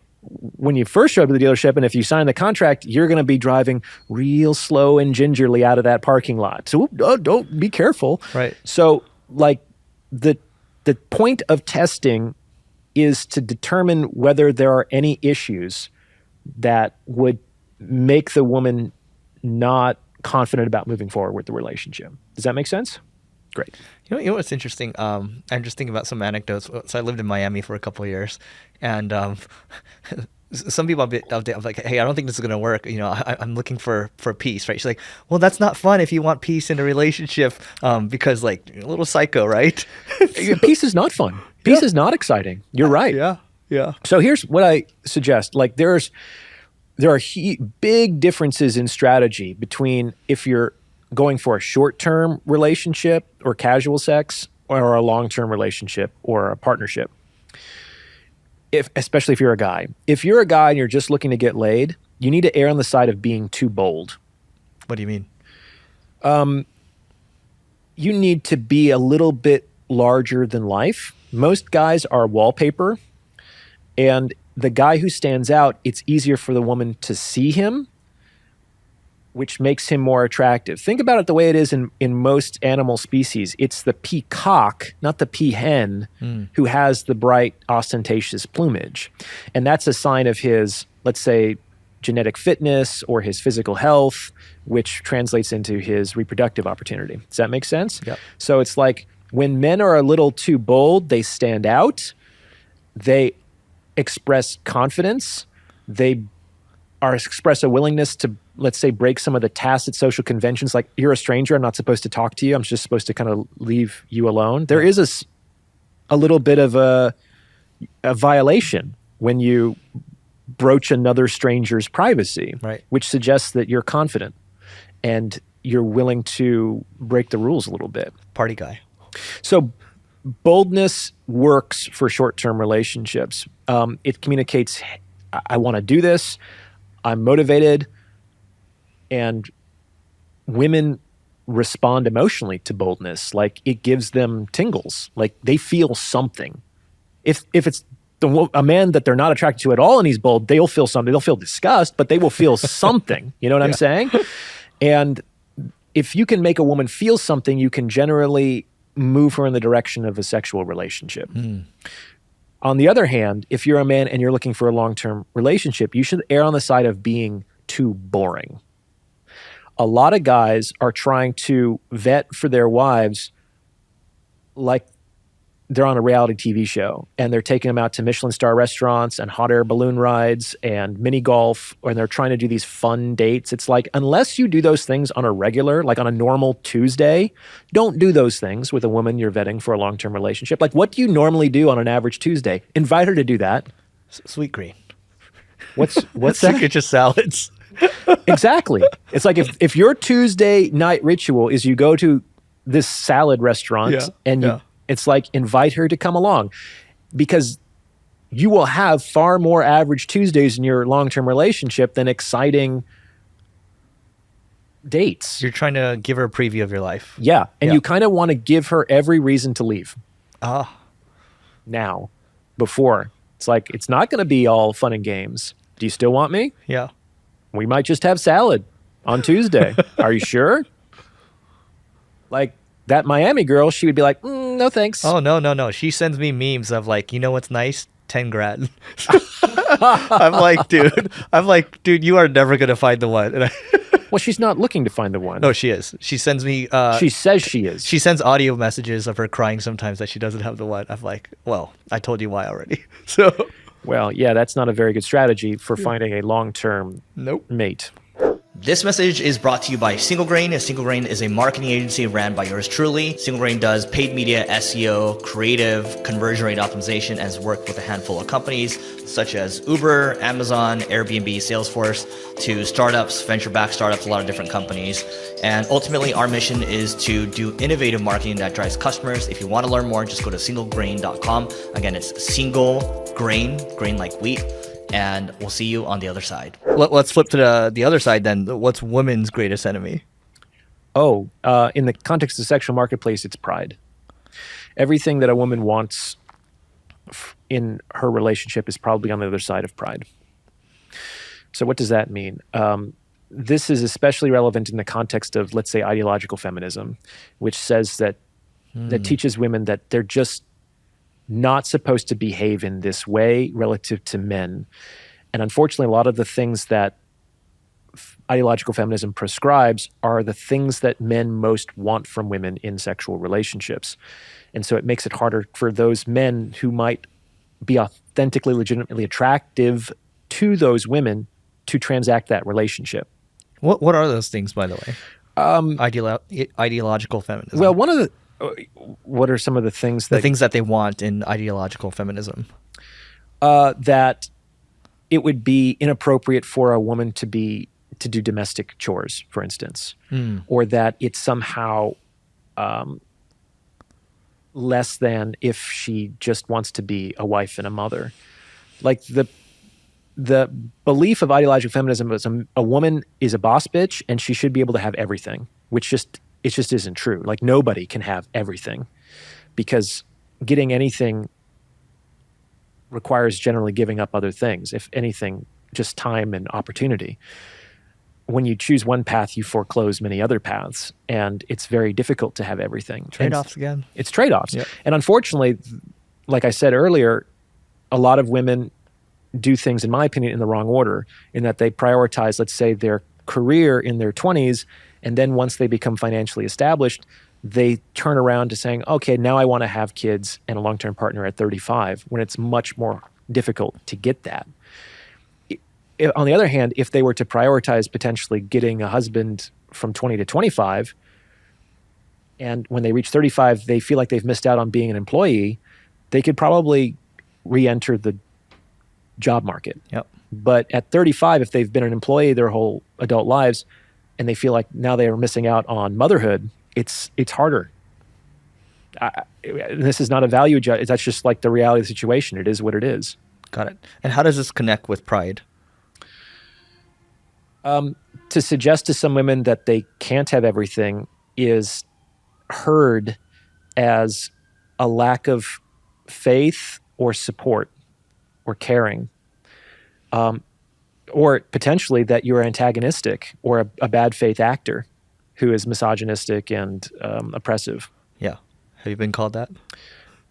when you first show up to the dealership, and if you sign the contract, you're going to be driving real slow and gingerly out of that parking lot. So don't be careful. Right. So like the point of testing is to determine whether there are any issues that would make the woman not confident about moving forward with the relationship. Does that make sense? Great. You know what's interesting? I'm just thinking about some anecdotes. So I lived in Miami for a couple of years, and some people I'm like, hey, I don't think this is going to work. I'm looking for peace, right? She's like, well, that's not fun if you want peace in a relationship, because like a little psycho, right? Peace is not fun. Peace is not exciting. You're right. Yeah. So here's what I suggest. Like there are big differences in strategy between if you're going for a short-term relationship or casual sex or a long-term relationship or a partnership. Especially if you're a guy. If you're a guy and you're just looking to get laid, you need to err on the side of being too bold. What do you mean? You need to be a little bit larger than life. Most guys are wallpaper, and the guy who stands out, it's easier for the woman to see him, which makes him more attractive. Think about it the way it is in most animal species. It's the peacock, not the peahen, who has the bright, ostentatious plumage. And that's a sign of his, let's say, genetic fitness or his physical health, which translates into his reproductive opportunity. Does that make sense? Yep. So it's like when men are a little too bold, they stand out. They express confidence. They express a willingness to, let's say, break some of the tacit social conventions, like you're a stranger, I'm not supposed to talk to you, I'm just supposed to kind of leave you alone. There is a little bit of a violation when you broach another stranger's privacy, right, which suggests that you're confident and you're willing to break the rules a little bit. Party guy. So boldness works for short-term relationships. It communicates, I want to do this. I'm motivated, and women respond emotionally to boldness. Like, it gives them tingles. Like, they feel something. If it's a man that they're not attracted to at all and he's bold, they'll feel something. They'll feel disgust, but they will feel something. You know what I'm saying? And if you can make a woman feel something, you can generally move her in the direction of a sexual relationship. On the other hand, if you're a man and you're looking for a long-term relationship, you should err on the side of being too boring. A lot of guys are trying to vet for their wives like they're on a reality TV show, and they're taking them out to Michelin star restaurants and hot air balloon rides and mini golf, and they're trying to do these fun dates. It's like, unless you do those things on a regular, like on a normal Tuesday, don't do those things with a woman you're vetting for a long-term relationship. Like, what do you normally do on an average Tuesday? Invite her to do that. Sweet green. What's that? Just salads. Exactly. It's like if your Tuesday night ritual is you go to this salad restaurant and it's like, invite her to come along, because you will have far more average Tuesdays in your long-term relationship than exciting dates. You're trying to give her a preview of your life. Yeah. And you kind of want to give her every reason to leave. Now, before. It's like, it's not going to be all fun and games. Do you still want me? Yeah. We might just have salad on Tuesday. Are you sure? Like, that Miami girl, she would be like, no thanks. Oh, no. She sends me memes of like, you know what's nice? 10 grand. I'm like, dude, you are never going to find the one. Well, she's not looking to find the one. No, she is. She sends me... she says she is. She sends audio messages of her crying sometimes that she doesn't have the one. I'm like, well, I told you why already. So... Well, yeah, that's not a very good strategy for finding a long-term mate. This message is brought to you by Single Grain. Single Grain is a marketing agency ran by yours truly. Single Grain does paid media, SEO, creative, conversion rate optimization, and has worked with a handful of companies such as Uber, Amazon, Airbnb, Salesforce, to startups, venture-backed startups, a lot of different companies. And ultimately, our mission is to do innovative marketing that drives customers. If you want to learn more, just go to singlegrain.com. Again, it's single grain like wheat. And we'll see you on the other side. Let's flip to the other side then. What's women's greatest enemy? In the context of the sexual marketplace, it's pride. Everything that a woman wants in her relationship is probably on the other side of pride. So what does that mean? This is especially relevant in the context of, let's say, ideological feminism, which says that teaches women that they're just not supposed to behave in this way relative to men. And unfortunately, a lot of the things that ideological feminism prescribes are the things that men most want from women in sexual relationships. And so it makes it harder for those men who might be authentically, legitimately attractive to those women to transact that relationship. What are those things, by the way? Ideological feminism. Well, what are some of the things that... The things that they want in ideological feminism? That it would be inappropriate for a woman to do domestic chores, for instance, or that it's somehow less than if she just wants to be a wife and a mother. Like the belief of ideological feminism is a woman is a boss bitch and she should be able to have everything, which it just isn't true. Like, nobody can have everything, because getting anything requires generally giving up other things. If anything, just time and opportunity. When you choose one path, you foreclose many other paths, and it's very difficult to have everything. Trade-offs again. It's trade-offs. Yep. And unfortunately, like I said earlier, a lot of women do things, in my opinion, in the wrong order, in that they prioritize, let's say, their career in their 20s, and then once they become financially established, they turn around to saying, okay, now I want to have kids and a long-term partner at 35, when it's much more difficult to get that. On the other hand, if they were to prioritize potentially getting a husband from 20 to 25, and when they reach 35, they feel like they've missed out on being an employee, they could probably re-enter the job market. Yep. But at 35, if they've been an employee their whole adult lives, and they feel like now they are missing out on motherhood, it's harder. This is not a value judge. That's just like the reality of the situation. It is what it is. Got it. And how does this connect with pride? To suggest to some women that they can't have everything is heard as a lack of faith or support or caring, or potentially that you're antagonistic or a bad faith actor who is misogynistic and oppressive. Yeah. Have you been called that?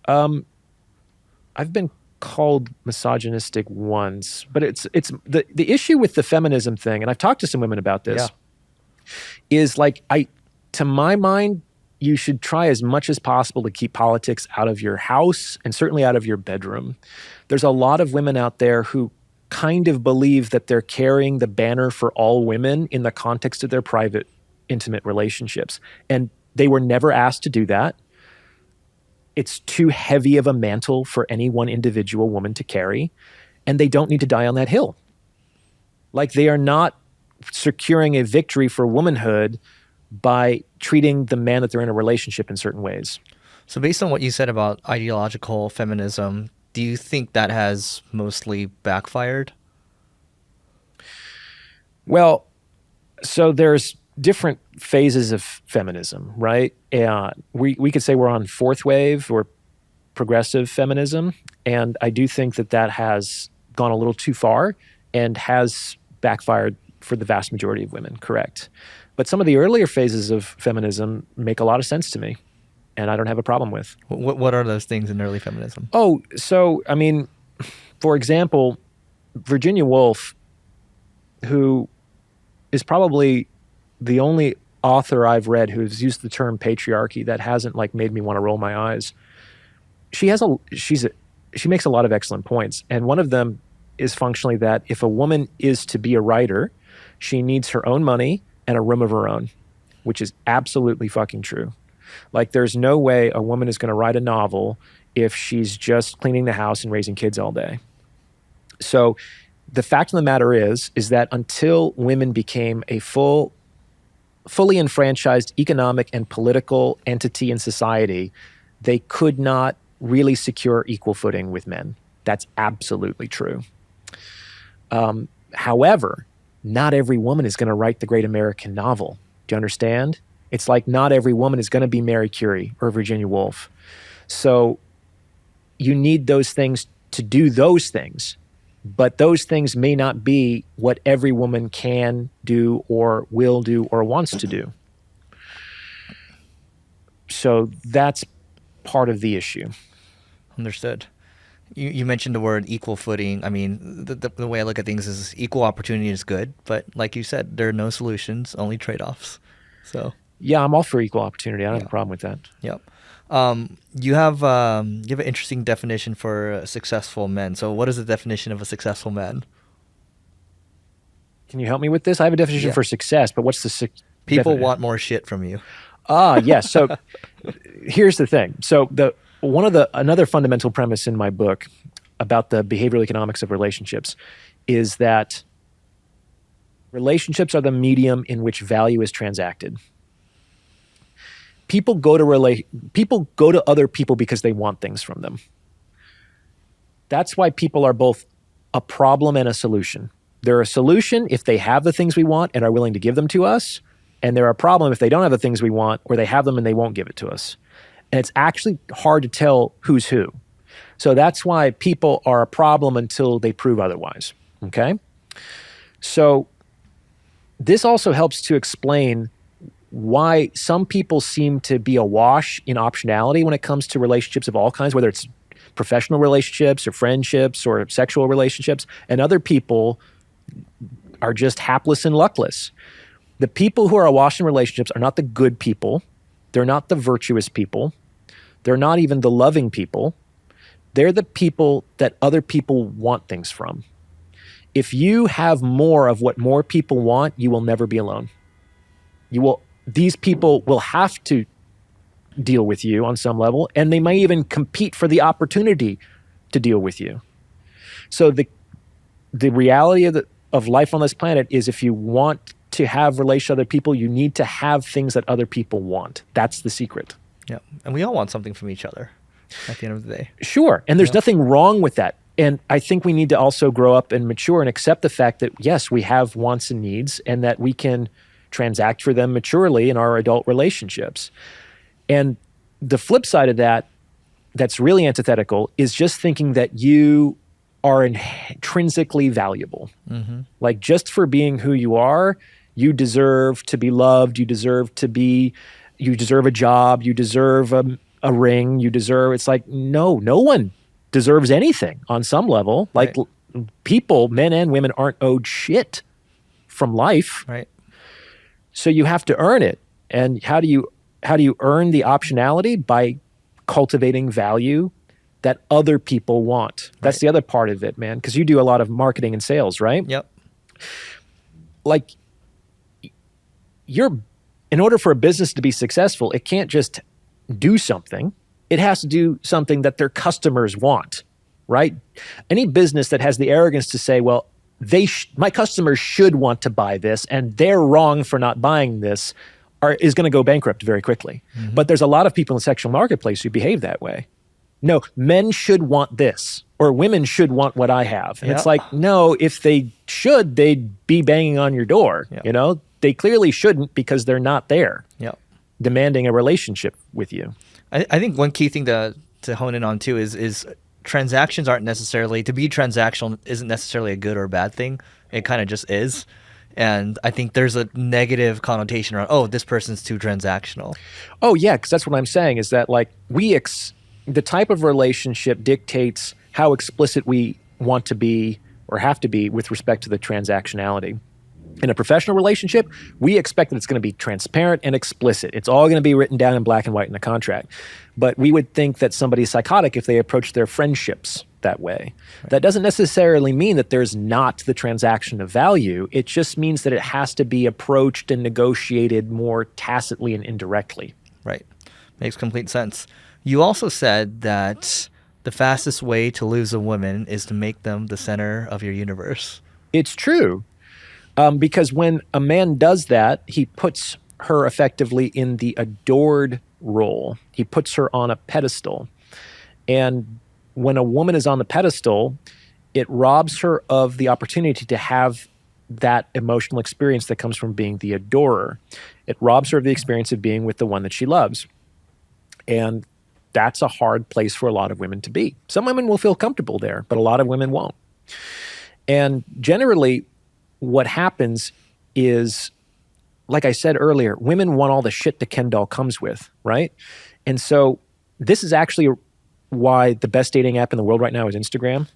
I've been called misogynistic once, but it's the issue with the feminism thing, and I've talked to some women about this, is like, to my mind, you should try as much as possible to keep politics out of your house and certainly out of your bedroom. There's a lot of women out there who kind of believe that they're carrying the banner for all women in the context of their private, intimate relationships. And they were never asked to do that. It's too heavy of a mantle for any one individual woman to carry, and they don't need to die on that hill. Like, they are not securing a victory for womanhood by treating the man that they're in a relationship in certain ways. So based on what you said about ideological feminism, do you think that has mostly backfired? Well, so there's different phases of feminism, right? We could say we're on fourth wave or progressive feminism, and I do think that has gone a little too far and has backfired for the vast majority of women, correct? But some of the earlier phases of feminism make a lot of sense to me, and I don't have a problem with. What are those things in early feminism? Oh, so, I mean, for example, Virginia Woolf, who is probably the only author I've read who's used the term patriarchy that hasn't like made me want to roll my eyes. She makes a lot of excellent points. And one of them is functionally that if a woman is to be a writer, she needs her own money and a room of her own, which is absolutely fucking true. Like, there's no way a woman is going to write a novel if she's just cleaning the house and raising kids all day. So the fact of the matter is that until women became a fully enfranchised economic and political entity in society, they could not really secure equal footing with men. That's absolutely true. However, not every woman is going to write the great American novel. Do you understand? It's like not every woman is going to be Mary Curie or Virginia Woolf. So you need those things to do those things. But those things may not be what every woman can do or will do or wants to do. So that's part of the issue. Understood. You mentioned the word equal footing. I mean, the way I look at things is equal opportunity is good, but like you said, there are no solutions, only trade-offs. So yeah, I'm all for equal opportunity. I don't have a problem with that. Yep. You have an interesting definition for successful men. So what is the definition of a successful man? Can you help me with this? I have a definition for success, but what's the People want more shit from you. Yes. So here's the thing. So another fundamental premise in my book about the behavioral economics of relationships is that relationships are the medium in which value is transacted. People go to other people because they want things from them. That's why people are both a problem and a solution. They're a solution if they have the things we want and are willing to give them to us, and they're a problem if they don't have the things we want or they have them and they won't give it to us. And it's actually hard to tell who's who. So that's why people are a problem until they prove otherwise, okay? So this also helps to explain why some people seem to be awash in optionality when it comes to relationships of all kinds, whether it's professional relationships or friendships or sexual relationships, and other people are just hapless and luckless. The people who are awash in relationships are not the good people. They're not the virtuous people. They're not even the loving people. They're the people that other people want things from. If you have more of what more people want, you will never be alone. These people will have to deal with you on some level, and they may even compete for the opportunity to deal with you. So the reality of life on this planet is if you want to have relations with other people, you need to have things that other people want. That's the secret. Yeah. And we all want something from each other at the end of the day. Sure. And there's nothing wrong with that. And I think we need to also grow up and mature and accept the fact that, yes, we have wants and needs and that we can transact for them maturely in our adult relationships. And the flip side of that, that's really antithetical, is just thinking that you are intrinsically valuable. Mm-hmm. Like, just for being who you are, you deserve to be loved, you deserve a job, you deserve a ring, it's like, no one deserves anything on some level. Like, people, men and women, aren't owed shit from life. Right. So you have to earn it. And how do you earn the optionality? By cultivating value that other people want. That's the other part of it, man, because you do a lot of marketing and sales, right? Yep. Like, in order for a business to be successful, it can't just do something. It has to do something that their customers want, right? Any business that has the arrogance to say, well, my customers should want to buy this and they're wrong for not buying this, is going to go bankrupt very quickly. Mm-hmm. But there's a lot of people in the sexual marketplace who behave that way. No, men should want this, or women should want what I have. And it's like, no, if they should, they'd be banging on your door. Yep. They clearly shouldn't, because they're not there demanding a relationship with you. I think one key thing to hone in on too is transactions aren't necessarily, to be transactional isn't necessarily a good or a bad thing. It kind of just is. And I think there's a negative connotation around, oh, this person's too transactional. Oh yeah, because that's what I'm saying, is that like the type of relationship dictates how explicit we want to be or have to be with respect to the transactionality. In a professional relationship, we expect that it's going to be transparent and explicit. It's all going to be written down in black and white in the contract. But we would think that somebody's psychotic if they approach their friendships that way. Right. That doesn't necessarily mean that there's not the transaction of value. It just means that it has to be approached and negotiated more tacitly and indirectly. Right. Makes complete sense. You also said that the fastest way to lose a woman is to make them the center of your universe. It's true. Because when a man does that, he puts her effectively in the adored role. He puts her on a pedestal. And when a woman is on the pedestal, it robs her of the opportunity to have that emotional experience that comes from being the adorer. It robs her of the experience of being with the one that she loves. And that's a hard place for a lot of women to be. Some women will feel comfortable there, but a lot of women won't. And generally, what happens is, like I said earlier, women want all the shit the Ken doll comes with, right? And so this is actually why the best dating app in the world right now is Instagram.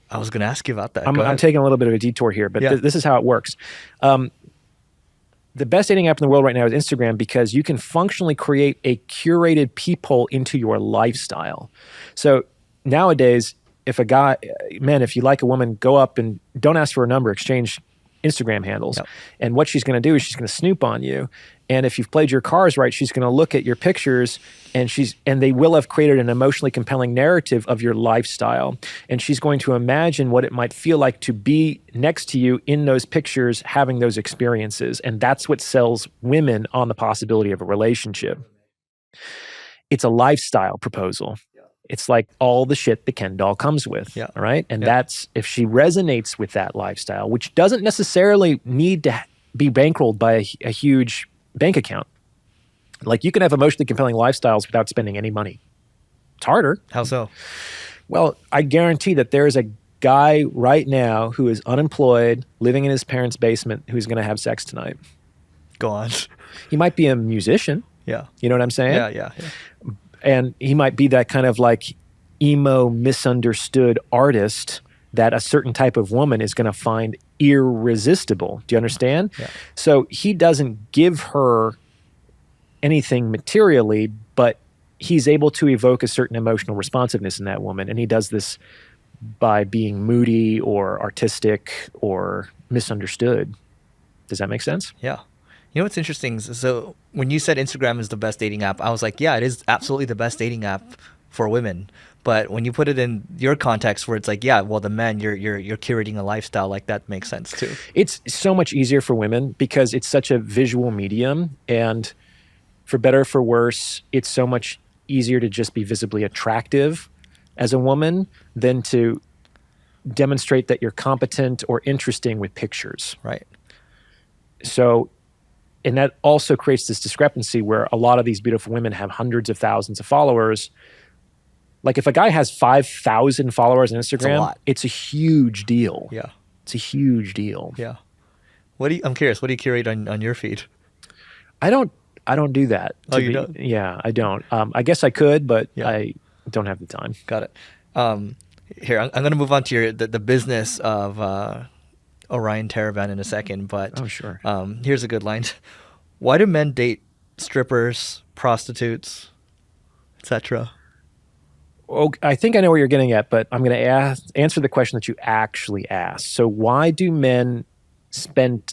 I was going to ask you about that. I'm taking a little bit of a detour here, but this is how it works. The best dating app in the world right now is Instagram, because you can functionally create a curated peephole into your lifestyle. So nowadays, if you like a woman, go up and don't ask for a number, exchange Instagram handles. Yep. And what she's going to do is she's going to snoop on you. And if you've played your cards right, she's going to look at your pictures and they will have created an emotionally compelling narrative of your lifestyle. And she's going to imagine what it might feel like to be next to you in those pictures, having those experiences. And that's what sells women on the possibility of a relationship. It's a lifestyle proposal. It's like all the shit the Ken doll comes with, right? And that's, if she resonates with that lifestyle, which doesn't necessarily need to be bankrolled by a huge bank account. Like, you can have emotionally compelling lifestyles without spending any money. It's harder. How so? Well, I guarantee that there is a guy right now who is unemployed, living in his parents' basement, who's going to have sex tonight. Go on. He might be a musician. Yeah. You know what I'm saying? Yeah. And he might be that kind of like emo, misunderstood artist that a certain type of woman is going to find irresistible. Do you understand? Yeah. So he doesn't give her anything materially, but he's able to evoke a certain emotional responsiveness in that woman. And he does this by being moody or artistic or misunderstood. Does that make sense? Yeah. You know what's interesting? So when you said Instagram is the best dating app, I was like, yeah, it is absolutely the best dating app for women. But when you put it in your context where it's like, yeah, well, the men, you're curating a lifestyle, like that makes sense too. It's so much easier for women because it's such a visual medium. And for better or for worse, it's so much easier to just be visibly attractive as a woman than to demonstrate that you're competent or interesting with pictures. Right. So, and that also creates this discrepancy where a lot of these beautiful women have hundreds of thousands of followers. Like if a guy has 5,000 followers on Instagram, it's a huge deal. Yeah. It's a huge deal. Yeah. I'm curious, what do you curate on your feed? I don't do that. You don't? Yeah, I don't. I guess I could, but Yeah. I don't have the time. Got it. Here, I'm going to move on to the business of Orion Taraban in a second, but Oh, sure. Here's a good line. Why do men date strippers, prostitutes, etc.? Oh, I think I know where you're getting at, but I'm going to answer the question that you actually asked. So why do men spend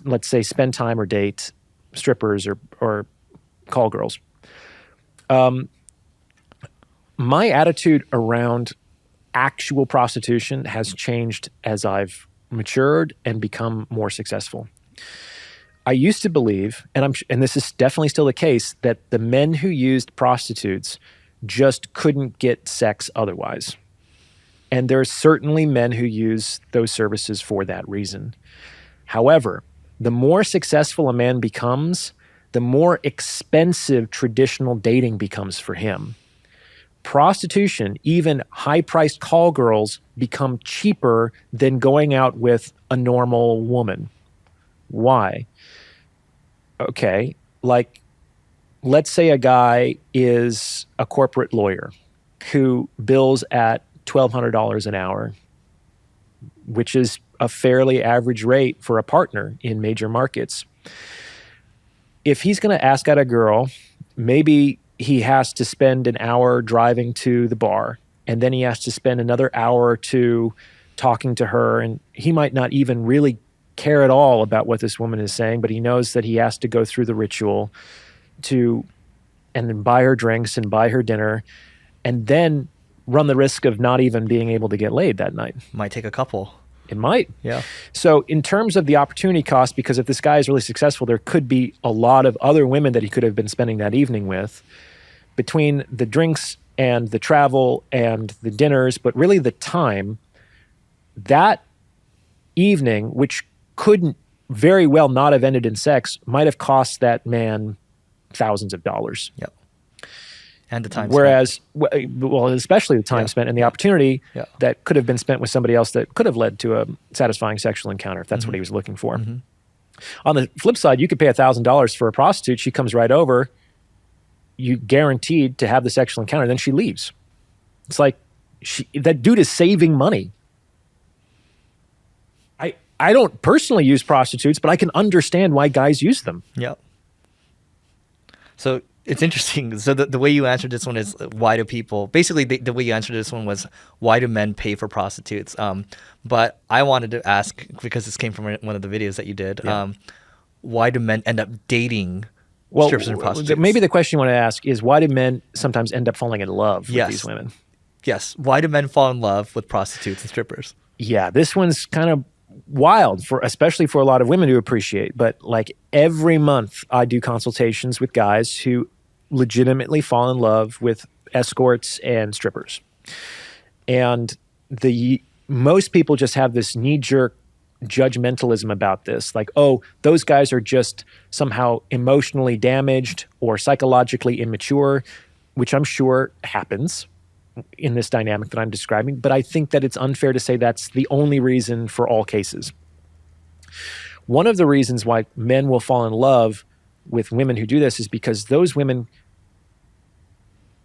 time or date strippers or call girls? My attitude around actual prostitution has changed as I've matured and become more successful. I used to believe, and this is definitely still the case, that the men who used prostitutes just couldn't get sex otherwise. And there are certainly men who use those services for that reason. However, the more successful a man becomes, the more expensive traditional dating becomes for him. Prostitution, even high-priced call girls, become cheaper than going out with a normal woman. Why? Okay, like let's say a guy is a corporate lawyer who bills at $1,200 an hour, which is a fairly average rate for a partner in major markets. If he's going to ask out a girl, maybe he has to spend an hour driving to the bar, and then he has to spend another hour or two talking to her, and he might not even really care at all about what this woman is saying, but he knows that he has to go through the ritual and then buy her drinks and buy her dinner, and then run the risk of not even being able to get laid that night. Might take a couple. It might. Yeah. So in terms of the opportunity cost, because if this guy is really successful, there could be a lot of other women that he could have been spending that evening with, between the drinks and the travel and the dinners, but really the time, that evening, which couldn't very well not have ended in sex, might have cost that man thousands of dollars. Yep. And the time Whereas, well, especially the time spent and the opportunity that could have been spent with somebody else that could have led to a satisfying sexual encounter, if that's what he was looking for. Mm-hmm. On the flip side, you could pay $1,000 for a prostitute. She comes right over. You guaranteed to have the sexual encounter. Then she leaves. It's like that dude is saving money. I don't personally use prostitutes, but I can understand why guys use them. Yeah. So it's interesting. So the way you answered this one is why do people, basically the way you answered this one was why do men pay for prostitutes? But I wanted to ask, because this came from one of the videos that you did, why do men end up dating strippers and prostitutes? Maybe the question you want to ask is why do men sometimes end up falling in love with these women? Yes. Why do men fall in love with prostitutes and strippers? Yeah, this one's kind of wild, especially for a lot of women to appreciate. But like every month I do consultations with guys who legitimately fall in love with escorts and strippers. And most people just have this knee-jerk judgmentalism about this. Like, oh, those guys are just somehow emotionally damaged or psychologically immature, which I'm sure happens in this dynamic that I'm describing. But I think that it's unfair to say that's the only reason for all cases. One of the reasons why men will fall in love with women who do this is because those women,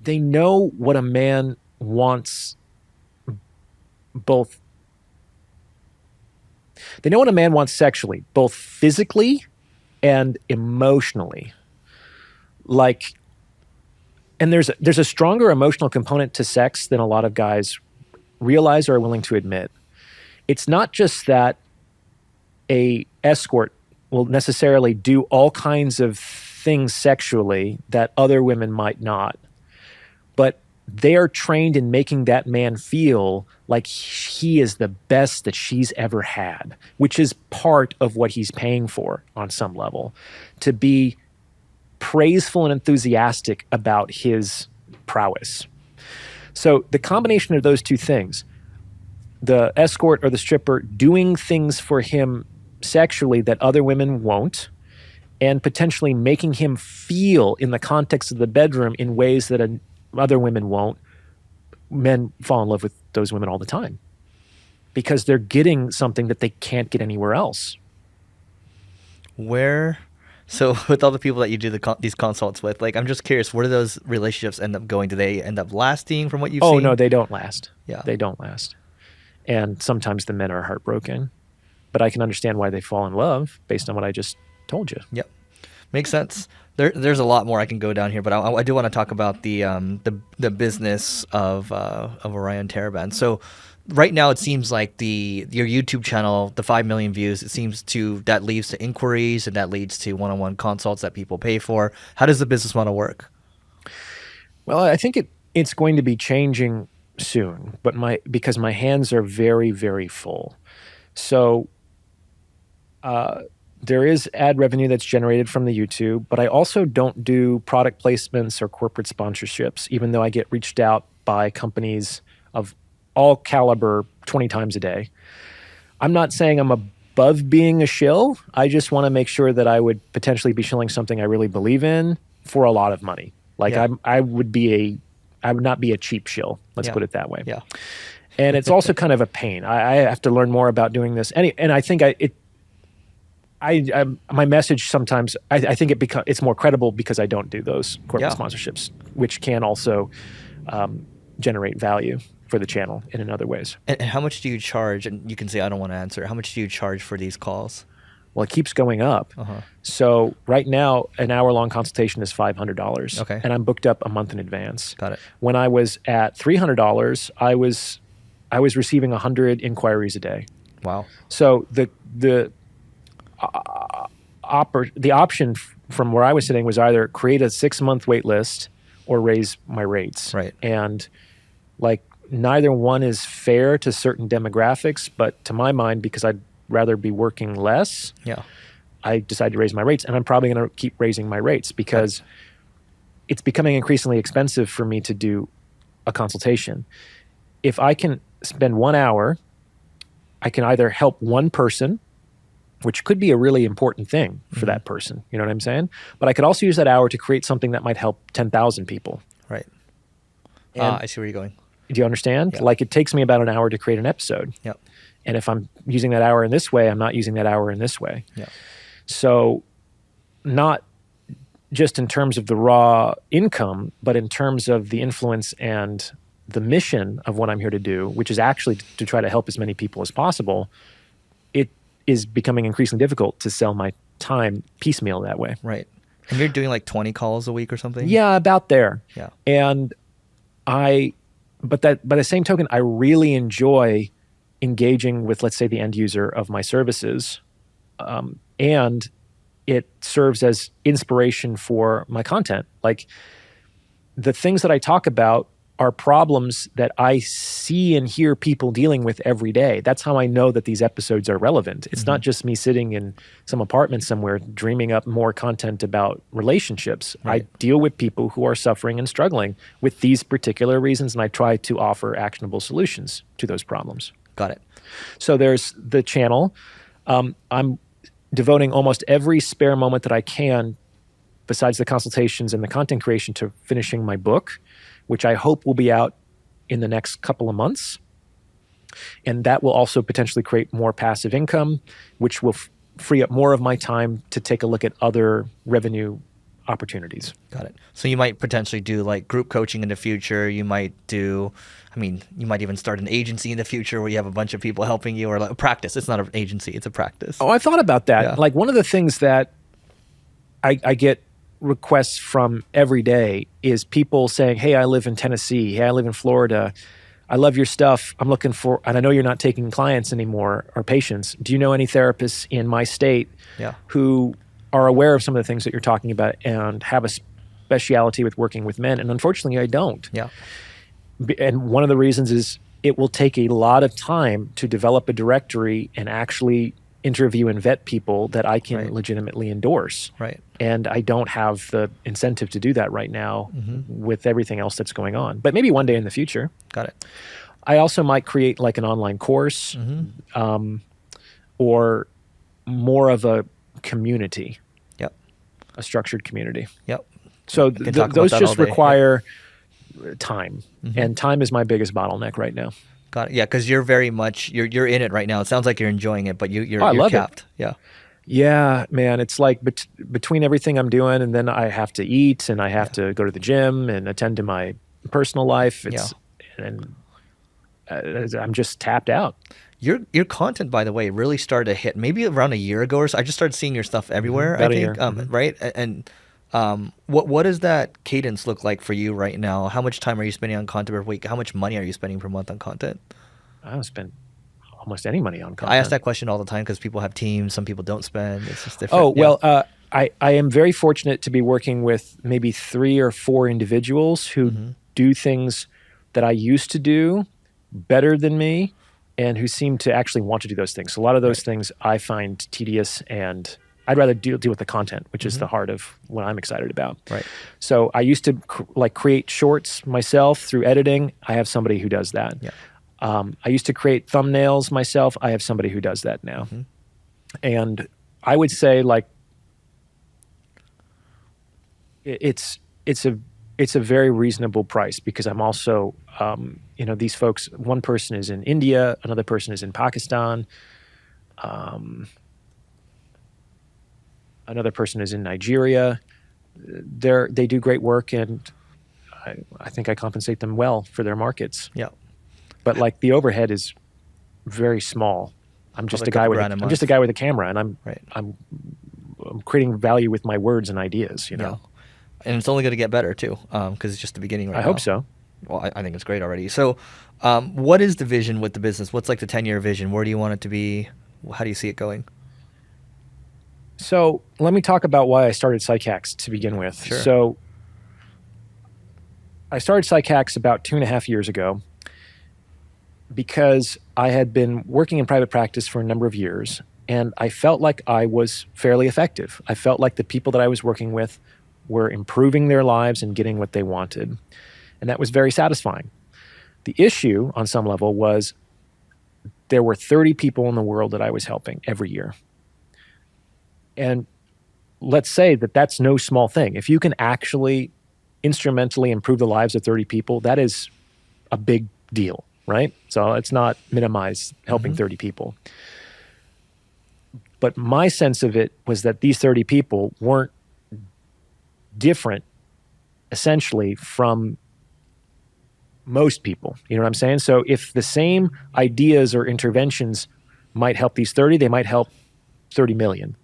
they know what a man wants they know what a man wants sexually, both physically and emotionally. Like, and there's a stronger emotional component to sex than a lot of guys realize or are willing to admit. It's not just that a escort will necessarily do all kinds of things sexually that other women might not, but they are trained in making that man feel like he is the best that she's ever had, which is part of what he's paying for on some level, to be praiseful and enthusiastic about his prowess. So the combination of those two things, the escort or the stripper doing things for him sexually that other women won't, and potentially making him feel in the context of the bedroom in ways that other women won't, men fall in love with those women all the time because they're getting something that they can't get anywhere else. So with all the people that you do these consults with, like, I'm just curious, where do those relationships end up going? Do they end up lasting from what you've seen? Oh, no, they don't last. Yeah. They don't last. And sometimes the men are heartbroken, but I can understand why they fall in love based on what I just told you. Yep. Makes sense. There's a lot more I can go down here, but I do want to talk about the business of Orion Taraban. So right now it seems like your YouTube channel, the 5 million views, it seems that leads to inquiries and that leads to one-on-one consults that people pay for. How does the business model work? Well, I think it's going to be changing soon, but because my hands are very, very full. So there is ad revenue that's generated from the YouTube, but I also don't do product placements or corporate sponsorships, even though I get reached out by companies of all caliber 20 times a day. I'm not saying I'm above being a shill. I just want to make sure that I would potentially be shilling something I really believe in for a lot of money. Like I would not be a cheap shill. Let's put it that way. Yeah. And it's also kind of a pain. I have to learn more about doing this. And I think my message sometimes, I think it's more credible because I don't do those corporate sponsorships, which can also generate value for the channel in other ways. And how much do you charge? And you can say, I don't want to answer. How much do you charge for these calls? Well, it keeps going up. Uh-huh. So right now, an hour-long consultation is $500. Okay. And I'm booked up a month in advance. Got it. When I was at $300, I was receiving 100 inquiries a day. Wow. So the option from where I was sitting was either create a 6-month wait list or raise my rates. Right. And like neither one is fair to certain demographics, but to my mind, because I'd rather be working less, I decided to raise my rates, and I'm probably going to keep raising my rates because it's becoming increasingly expensive for me to do a consultation. If I can spend 1 hour, I can either help one person, which could be a really important thing for that person. You know what I'm saying? But I could also use that hour to create something that might help 10,000 people. Right. I see where you're going. Do you understand? Yeah. Like it takes me about an hour to create an episode. Yep. And if I'm using that hour in this way, I'm not using that hour in this way. Yeah. So not just in terms of the raw income, but in terms of the influence and the mission of what I'm here to do, which is actually to try to help as many people as possible, it is becoming increasingly difficult to sell my time piecemeal that way. Right. And you're doing like 20 calls a week or something? Yeah, about there. Yeah. And but by the same token, I really enjoy engaging with, let's say, the end user of my services. And it serves as inspiration for my content. Like the things that I talk about are problems that I see and hear people dealing with every day. That's how I know that these episodes are relevant. It's not just me sitting in some apartment somewhere dreaming up more content about relationships. Right. I deal with people who are suffering and struggling with these particular reasons, and I try to offer actionable solutions to those problems. Got it. So there's the channel. I'm devoting almost every spare moment that I can, besides the consultations and the content creation, to finishing my book, which I hope will be out in the next couple of months. And that will also potentially create more passive income, which will free up more of my time to take a look at other revenue opportunities. Got it. So you might potentially do like group coaching in the future. You might you might even start an agency in the future where you have a bunch of people helping you, or like a practice. It's not an agency, it's a practice. Oh, I thought about that. Yeah. Like one of the things that I get requests from every day is people saying, hey, I live in Tennessee. Hey, I live in Florida. I love your stuff. I'm looking for, and I know you're not taking clients anymore or patients. Do you know any therapists in my state who are aware of some of the things that you're talking about and have a speciality with working with men? And unfortunately, I don't. Yeah. And one of the reasons is it will take a lot of time to develop a directory and actually interview and vet people that I can legitimately endorse. Right. And I don't have the incentive to do that right now with everything else that's going on. But maybe one day in the future. Got it. I also might create like an online course, or more of a community, Yep. a structured community. Yep. So We can talk about those that just all day. require time, and time is my biggest bottleneck right now. Got it. Yeah, because you're very much you're in it right now. It sounds like you're enjoying it, but you're love capped. it. Yeah. Yeah, man, it's like between everything I'm doing, and then I have to eat, and I have to go to the gym and attend to my personal life. And I'm just tapped out. Your content, by the way, really started to hit maybe around a year ago or so. I just started seeing your stuff everywhere. About I a think, year. right? And what does that cadence look like for you right now? How much time are you spending on content per week? How much money are you spending per month on content? I don't spend almost any money on content. I ask that question all the time because people have teams. Some people don't spend. It's just different. Oh, well, I am very fortunate to be working with maybe 3 or 4 individuals who do things that I used to do better than me, and who seem to actually want to do those things. So a lot of those things I find tedious, and I'd rather deal with the content, which is the heart of what I'm excited about. Right. So I used to create shorts myself through editing. I have somebody who does that. Yeah. I used to create thumbnails myself. I have somebody who does that now. And I would say it's a very reasonable price, because I'm also, these folks, one person is in India, another person is in Pakistan, another person is in Nigeria. They do great work, and I think I compensate them well for their markets. Yeah. But the overhead is very small. I'm just Probably I'm just a guy with a camera, and I'm creating value with my words and ideas. Yeah. And it's only going to get better too, because it's just the beginning right now. I hope so. Well, I think it's great already. So, what is the vision with the business? What's the 10-year vision? Where do you want it to be? How do you see it going? So let me talk about why I started PsychHacks to begin with. Sure. So I started PsychHacks about 2.5 years ago, because I had been working in private practice for a number of years, and I felt like I was fairly effective. I felt like the people that I was working with were improving their lives and getting what they wanted. And that was very satisfying. The issue, on some level, was there were 30 people in the world that I was helping every year. And let's say that that's no small thing. If you can actually instrumentally improve the lives of 30 people, that is a big deal, right? So let's not minimize helping 30 people. But my sense of it was that these 30 people weren't different, essentially, from most people. You know what I'm saying? So if the same ideas or interventions might help these 30, they might help 30 million.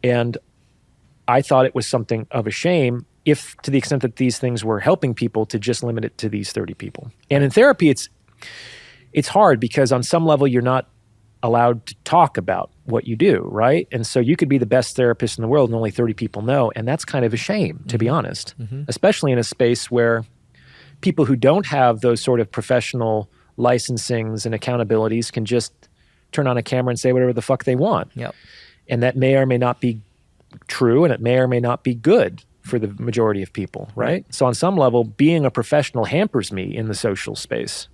And I thought it was something of a shame, if to the extent that these things were helping people, to just limit it to these 30 people. And in therapy, it's hard, because on some level you're not allowed to talk about what you do, right? And so you could be the best therapist in the world and only 30 people know, and that's kind of a shame, to be honest, especially in a space where people who don't have those sort of professional licensings and accountabilities can just turn on a camera and say whatever the fuck they want. Yep. And that may or may not be true, and it may or may not be good for the majority of people, right? So on some level, being a professional hampers me in the social space,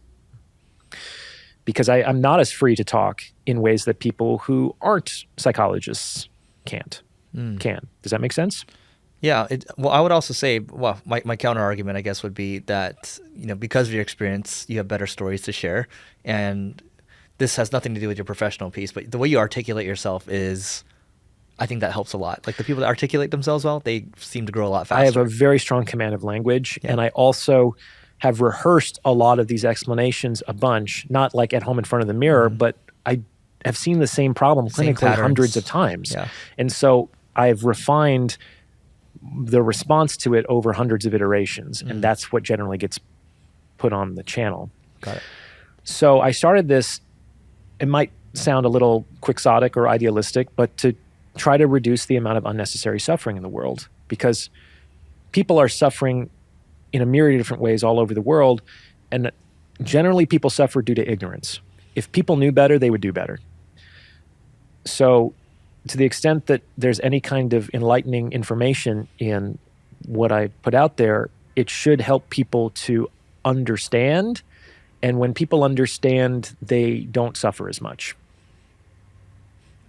because I'm not as free to talk in ways that people who aren't psychologists can. Does that make sense? Yeah. Well, I would also say, my counter argument, I guess, would be that, because of your experience, you have better stories to share. And this has nothing to do with your professional piece, but the way you articulate yourself is, I think that helps a lot. Like the people that articulate themselves well, they seem to grow a lot faster. I have a very strong command of language, and I also have rehearsed a lot of these explanations a bunch, not like at home in front of the mirror, but I have seen the same problem clinically hundreds of times. Yeah. And so I've refined the response to it over hundreds of iterations, and that's what generally gets put on the channel. Got it. So I started this, it might sound a little quixotic or idealistic, but to try to reduce the amount of unnecessary suffering in the world, because people are suffering in a myriad of different ways all over the world, and generally people suffer due to ignorance. If people knew better, they would do better. So to the extent that there's any kind of enlightening information in what I put out there, it should help people to understand And when people understand, they don't suffer as much.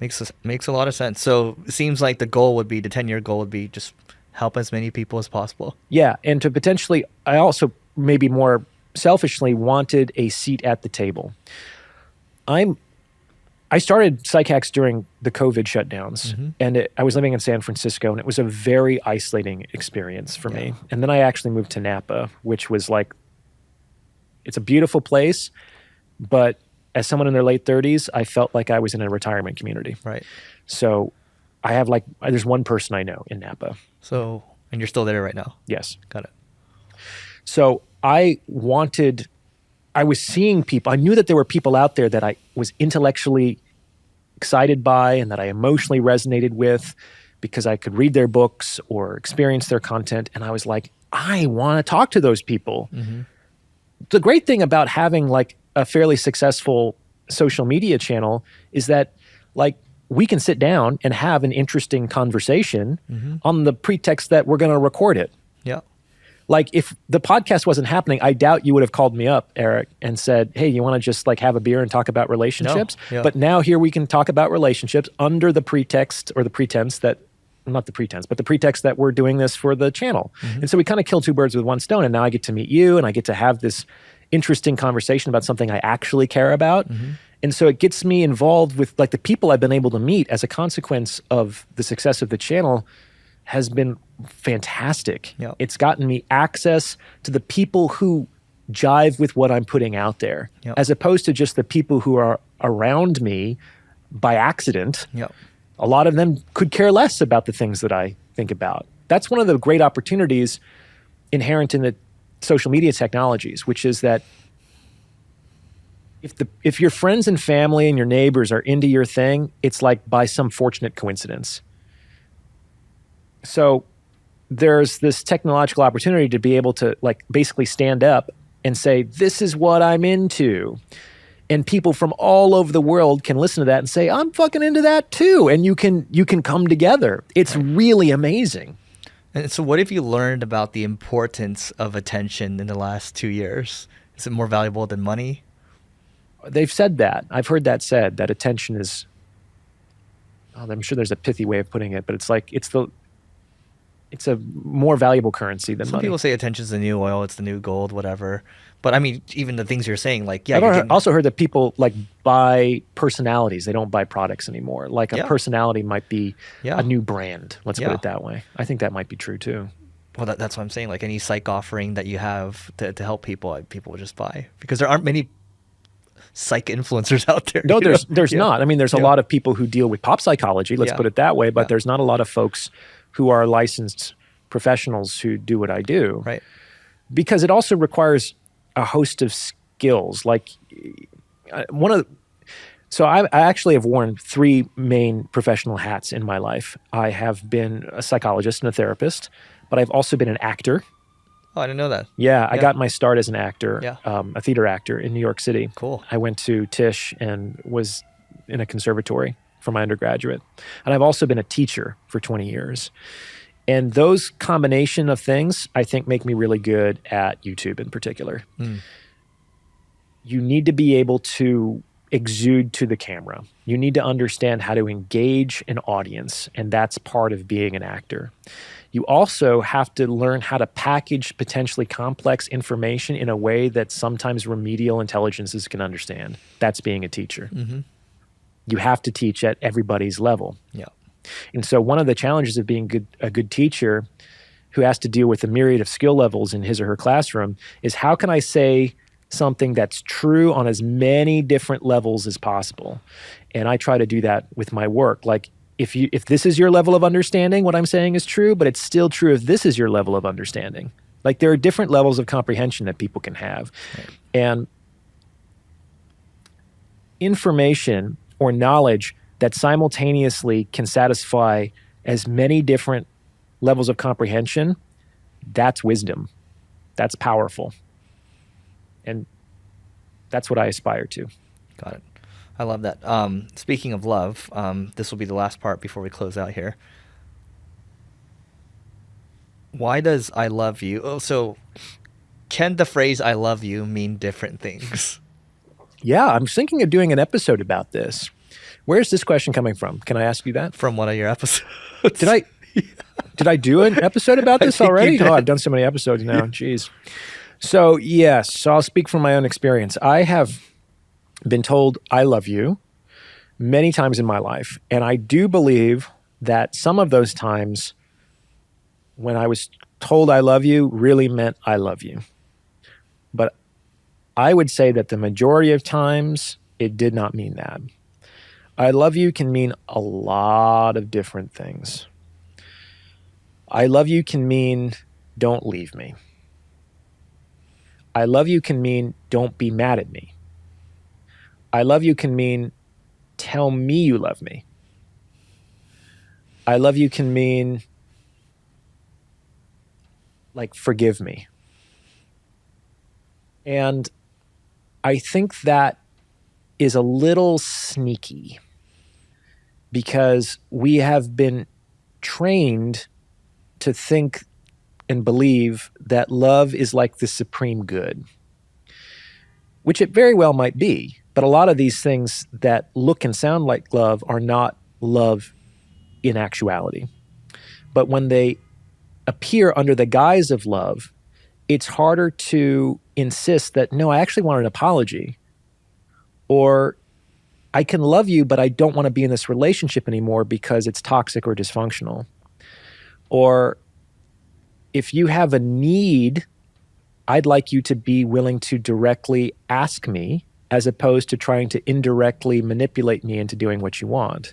Makes a lot of sense. So it seems like the 10-year goal would be just help as many people as possible. Yeah, and to potentially, I also maybe more selfishly wanted a seat at the table. I started PsychHacks during the COVID shutdowns, and I was living in San Francisco, and it was a very isolating experience for me. And then I actually moved to Napa, which was like, it's a beautiful place, but as someone in their late 30s, I felt like I was in a retirement community. Right. So I have there's one person I know in Napa. So, and you're still there right now? Yes. Got it. So I was seeing people. I knew that there were people out there that I was intellectually excited by and that I emotionally resonated with because I could read their books or experience their content. And I was like, I want to talk to those people. The great thing about having like a fairly successful social media channel is that like we can sit down and have an interesting conversation on the pretext that we're going to record it. Yeah. Like if the podcast wasn't happening, I doubt you would have called me up, Eric, and said, hey, you want to just like have a beer and talk about relationships? No. Yeah. But now here we can talk about relationships under the pretext or the pretense that, not the pretense, but the pretext that we're doing this for the channel. And so we kind of kill two birds with one stone. And now I get to meet you and I get to have this interesting conversation about something I actually care about. And so it gets me involved with like the people I've been able to meet as a consequence of the success of the channel has been fantastic. Yep. It's gotten me access to the people who jive with what I'm putting out there, as opposed to just the people who are around me by accident. A lot of them could care less about the things that I think about. That's one of the great opportunities inherent in the social media technologies, which is that if your friends and family and your neighbors are into your thing, it's like by some fortunate coincidence. So there's this technological opportunity to be able to like basically stand up and say, this is what I'm into. And people from all over the world can listen to that and say, I'm fucking into that too. And you can come together. It's really amazing. And so what have you learned about the importance of attention in the last 2 years? Is it more valuable than money? They've said that. I've heard that said, that attention is, I'm sure there's a pithy way of putting it, but it's like, it's a more valuable currency than Some money. people say attention's the new oil, it's the new gold, whatever. But I mean, even the things you're saying, like, I've also heard that people like buy personalities. They don't buy products anymore. Like a personality might be a new brand. Let's put it that way. I think that might be true too. Well, that's what I'm saying. Like any psych offering that you have to help people, people will just buy because there aren't many psych influencers out there. No, there's not. I mean, there's a lot of people who deal with pop psychology. Let's put it that way. But there's not a lot of folks who are licensed professionals who do what I do. Right. Because it also requires a host of skills. Like so I actually have worn three main professional hats in my life. I have been a psychologist and a therapist, but I've also been an actor. Oh, I didn't know that. Yeah, I got my start as an actor, a theater actor in New York City. Cool. I went to Tisch and was in a conservatory for my undergraduate. And I've also been a teacher for 20 years. And those combination of things, I think, make me really good at YouTube in particular. You need to be able to exude to the camera. You need to understand how to engage an audience, and that's part of being an actor. You also have to learn how to package potentially complex information in a way that sometimes remedial intelligences can understand. That's being a teacher. You have to teach at everybody's level. Yeah. And so one of the challenges of being a good teacher who has to deal with a myriad of skill levels in his or her classroom is how can I say something that's true on as many different levels as possible? And I try to do that with my work. Like if this is your level of understanding, what I'm saying is true, but it's still true if this is your level of understanding. Like there are different levels of comprehension that people can have. Right. And information or knowledge that simultaneously can satisfy as many different levels of comprehension, that's wisdom. That's powerful. And that's what I aspire to. Got it. I love that. Speaking of love, this will be the last part before we close out here. Why does I love you? Oh, so can the phrase "I love you" mean different things? Yeah, I'm thinking of doing an episode about this. Where's this question coming from? Can I ask you that? From one of your episodes. Did I do an episode about this think you already? did. Oh, I've done so many episodes now. Jeez. So yes, I'll speak from my own experience. I have been told I love you many times in my life. And I do believe that some of those times when I was told I love you really meant I love you. But I would say that the majority of times it did not mean that. I love you can mean a lot of different things. I love you can mean don't leave me. I love you can mean don't be mad at me. I love you can mean tell me you love me. I love you can mean like forgive me. And I think that is a little sneaky because we have been trained to think and believe that love is like the supreme good, which it very well might be. But a lot of these things that look and sound like love are not love in actuality. But when they appear under the guise of love, it's harder to insist that, no, I actually want an apology. Or I can love you, but I don't want to be in this relationship anymore because it's toxic or dysfunctional. Or if you have a need, I'd like you to be willing to directly ask me as opposed to trying to indirectly manipulate me into doing what you want.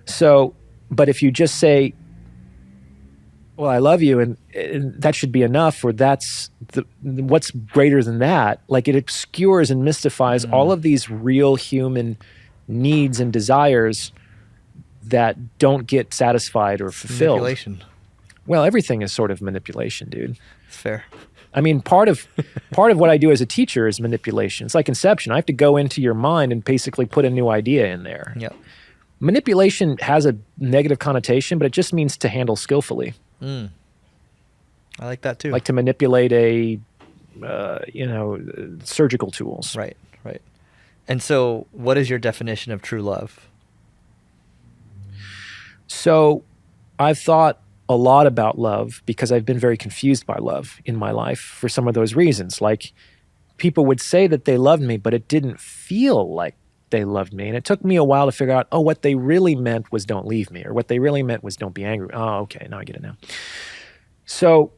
So, but if you just say, well, I love you, and that should be enough, or that's what's greater than that, like it obscures and mystifies all of these real human needs and desires that don't get satisfied or fulfilled. Manipulation. Well, everything is sort of manipulation, dude. It's fair. I mean, part of what I do as a teacher is manipulation. It's like Inception. I have to go into your mind and basically put a new idea in there. Yep. Manipulation has a negative connotation, but it just means to handle skillfully. I like that too. Like to manipulate surgical tools. Right. And so what is your definition of true love? So I've thought a lot about love because I've been very confused by love in my life for some of those reasons. Like people would say that they loved me, but it didn't feel like they loved me. And it took me a while to figure out, what they really meant was don't leave me, or what they really meant was don't be angry. Oh, okay, now I get it now. So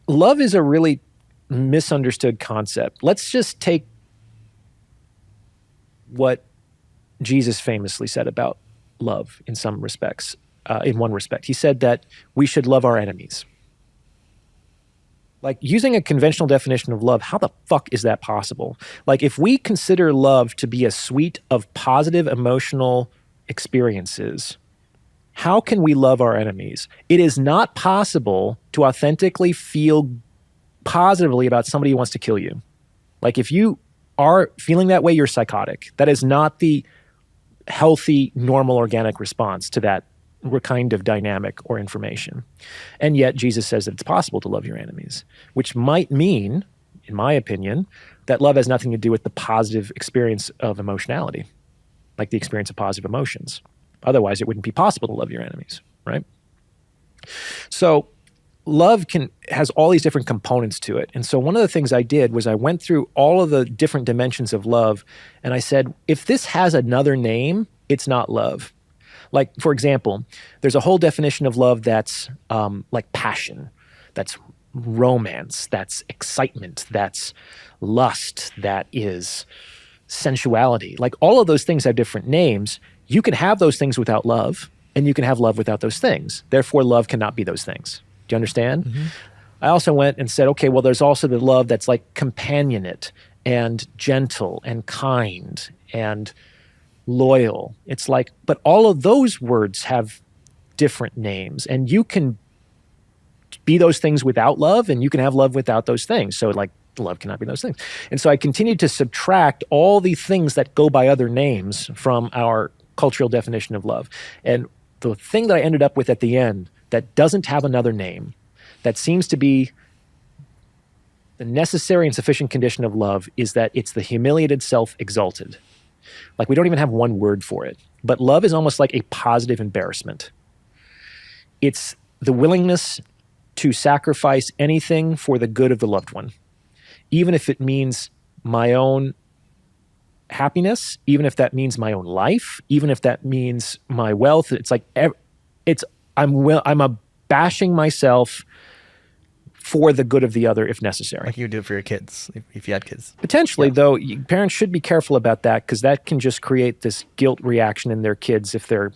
love is a really misunderstood concept. Let's just take what Jesus famously said about love in some respects. In one respect, he said that we should love our enemies. Like using a conventional definition of love, how the fuck is that possible? Like if we consider love to be a suite of positive emotional experiences, how can we love our enemies? It is not possible to authentically feel positively about somebody who wants to kill you. Like if you are feeling that way, you're psychotic. That is not the healthy, normal, organic response to that kind of dynamic or information. And yet Jesus says that it's possible to love your enemies, which might mean, in my opinion, that love has nothing to do with the positive experience of emotionality, like the experience of positive emotions. Otherwise, it wouldn't be possible to love your enemies, right? So love has all these different components to it. And so one of the things I did was I went through all of the different dimensions of love, and I said, if this has another name, it's not love. Like, for example, there's a whole definition of love that's like passion, that's romance, that's excitement, that's lust, that is sensuality. Like all of those things have different names. You can have those things without love, and you can have love without those things. Therefore, love cannot be those things. Do you understand? Mm-hmm. I also went and said, okay, well, there's also the love that's like companionate and gentle and kind and loyal. It's like, but all of those words have different names, and you can be those things without love, and you can have love without those things. So like love cannot be those things. And so I continued to subtract all the things that go by other names from our cultural definition of love. And the thing that I ended up with at the end that doesn't have another name, that seems to be The necessary and sufficient condition of love is that it's the humiliated self exalted. Like, we don't even have one word for it. But love is almost like a positive embarrassment. It's the willingness to sacrifice anything for the good of the loved one, even if it means my own happiness, even if that means my own life, even if that means my wealth. It's like I'm bashing myself for the good of the other if necessary. Like you do it for your kids, if you had kids. Potentially, though, parents should be careful about that, because that can just create this guilt reaction in their kids if they're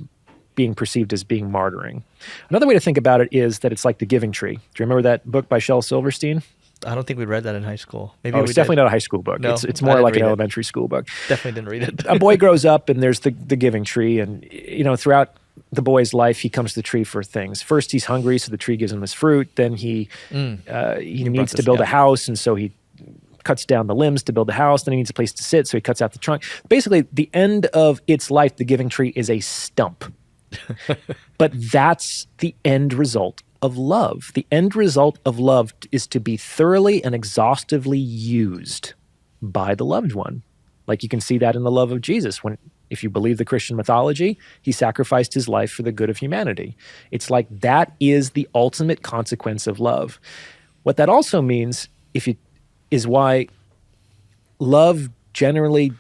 being perceived as being martyring. Another way to think about it is that it's like the giving tree. Do you remember that book by Shel Silverstein? I don't think we read that in high school. Maybe it's definitely not a high school book. No, it's more like an elementary school book. Definitely didn't read it. A boy grows up and there's the giving tree, and throughout the boy's life, he comes to the tree for things. First, he's hungry, so the tree gives him his fruit. Then he needs to build a house, and so he cuts down the limbs to build the house. Then he needs a place to sit, so he cuts out the trunk. Basically, the end of its life, the giving tree, is a stump. But that's the end result of love. The end result of love is to be thoroughly and exhaustively used by the loved one. Like, you can see that in the love of Jesus. If you believe the Christian mythology, he sacrificed his life for the good of humanity. It's like that is the ultimate consequence of love. What that also means is why love generally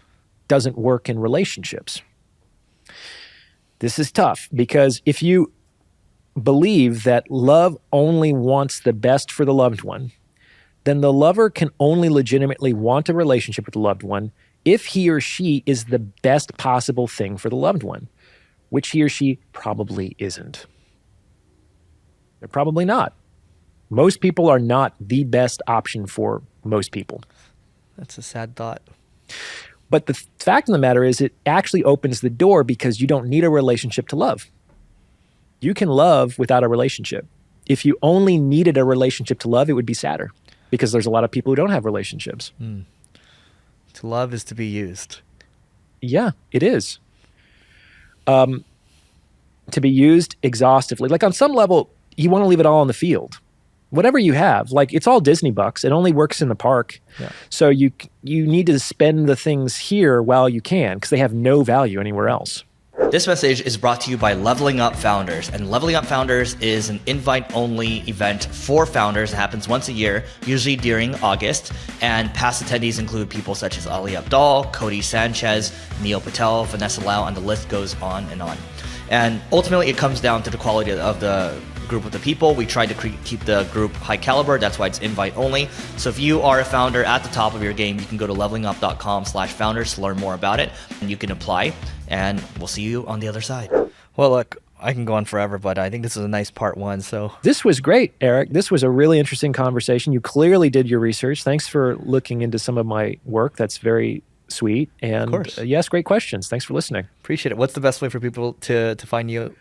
doesn't work in relationships. This is tough, because if you believe that love only wants the best for the loved one, then the lover can only legitimately want a relationship with the loved one if he or she is the best possible thing for the loved one, which he or she probably isn't. They're probably not. Most people are not the best option for most people. That's a sad thought. But the fact of the matter is, it actually opens the door, because you don't need a relationship to love. You can love without a relationship. If you only needed a relationship to love, it would be sadder, because there's a lot of people who don't have relationships. To love is to be used. Yeah, it is. To be used exhaustively. Like, on some level, you want to leave it all on the field. Whatever you have, like, it's all Disney bucks. It only works in the park. Yeah. So you need to spend the things here while you can, because they have no value anywhere else. This message is brought to you by Leveling Up Founders. And Leveling Up Founders is an invite-only event for founders. It happens once a year, usually during August. And past attendees include people such as Ali Abdaal, Cody Sanchez, Neil Patel, Vanessa Lau, and the list goes on and on. And ultimately, it comes down to the quality of the group of the people. We try to keep the group high caliber. That's why it's invite only. So if you are a founder at the top of your game, you can go to levelingup.com/founders to learn more about it, and you can apply, and we'll see you on the other side. Well, look, I can go on forever, but I think this is a nice part one. So this was great, Eric. This was a really interesting conversation. You clearly did your research. Thanks for looking into some of my work. That's very sweet. And of course. Yes, great questions. Thanks for listening. Appreciate it. What's the best way for people to find you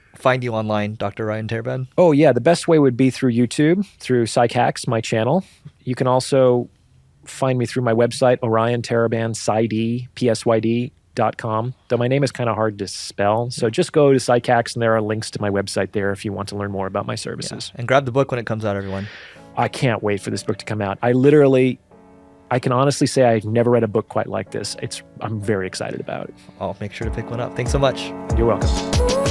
online, Dr. Orion Taraban? Oh, yeah. The best way would be through YouTube, through PsychHacks, my channel. You can also find me through my website, Orion Taraban, PSYD.com. Though my name is kind of hard to spell. So just go to PsychHacks, and there are links to my website there if you want to learn more about my services. Yeah. And grab the book when it comes out, everyone. I can't wait for this book to come out. I can honestly say I've never read a book quite like this. I'm very excited about it. I'll make sure to pick one up. Thanks so much. You're welcome.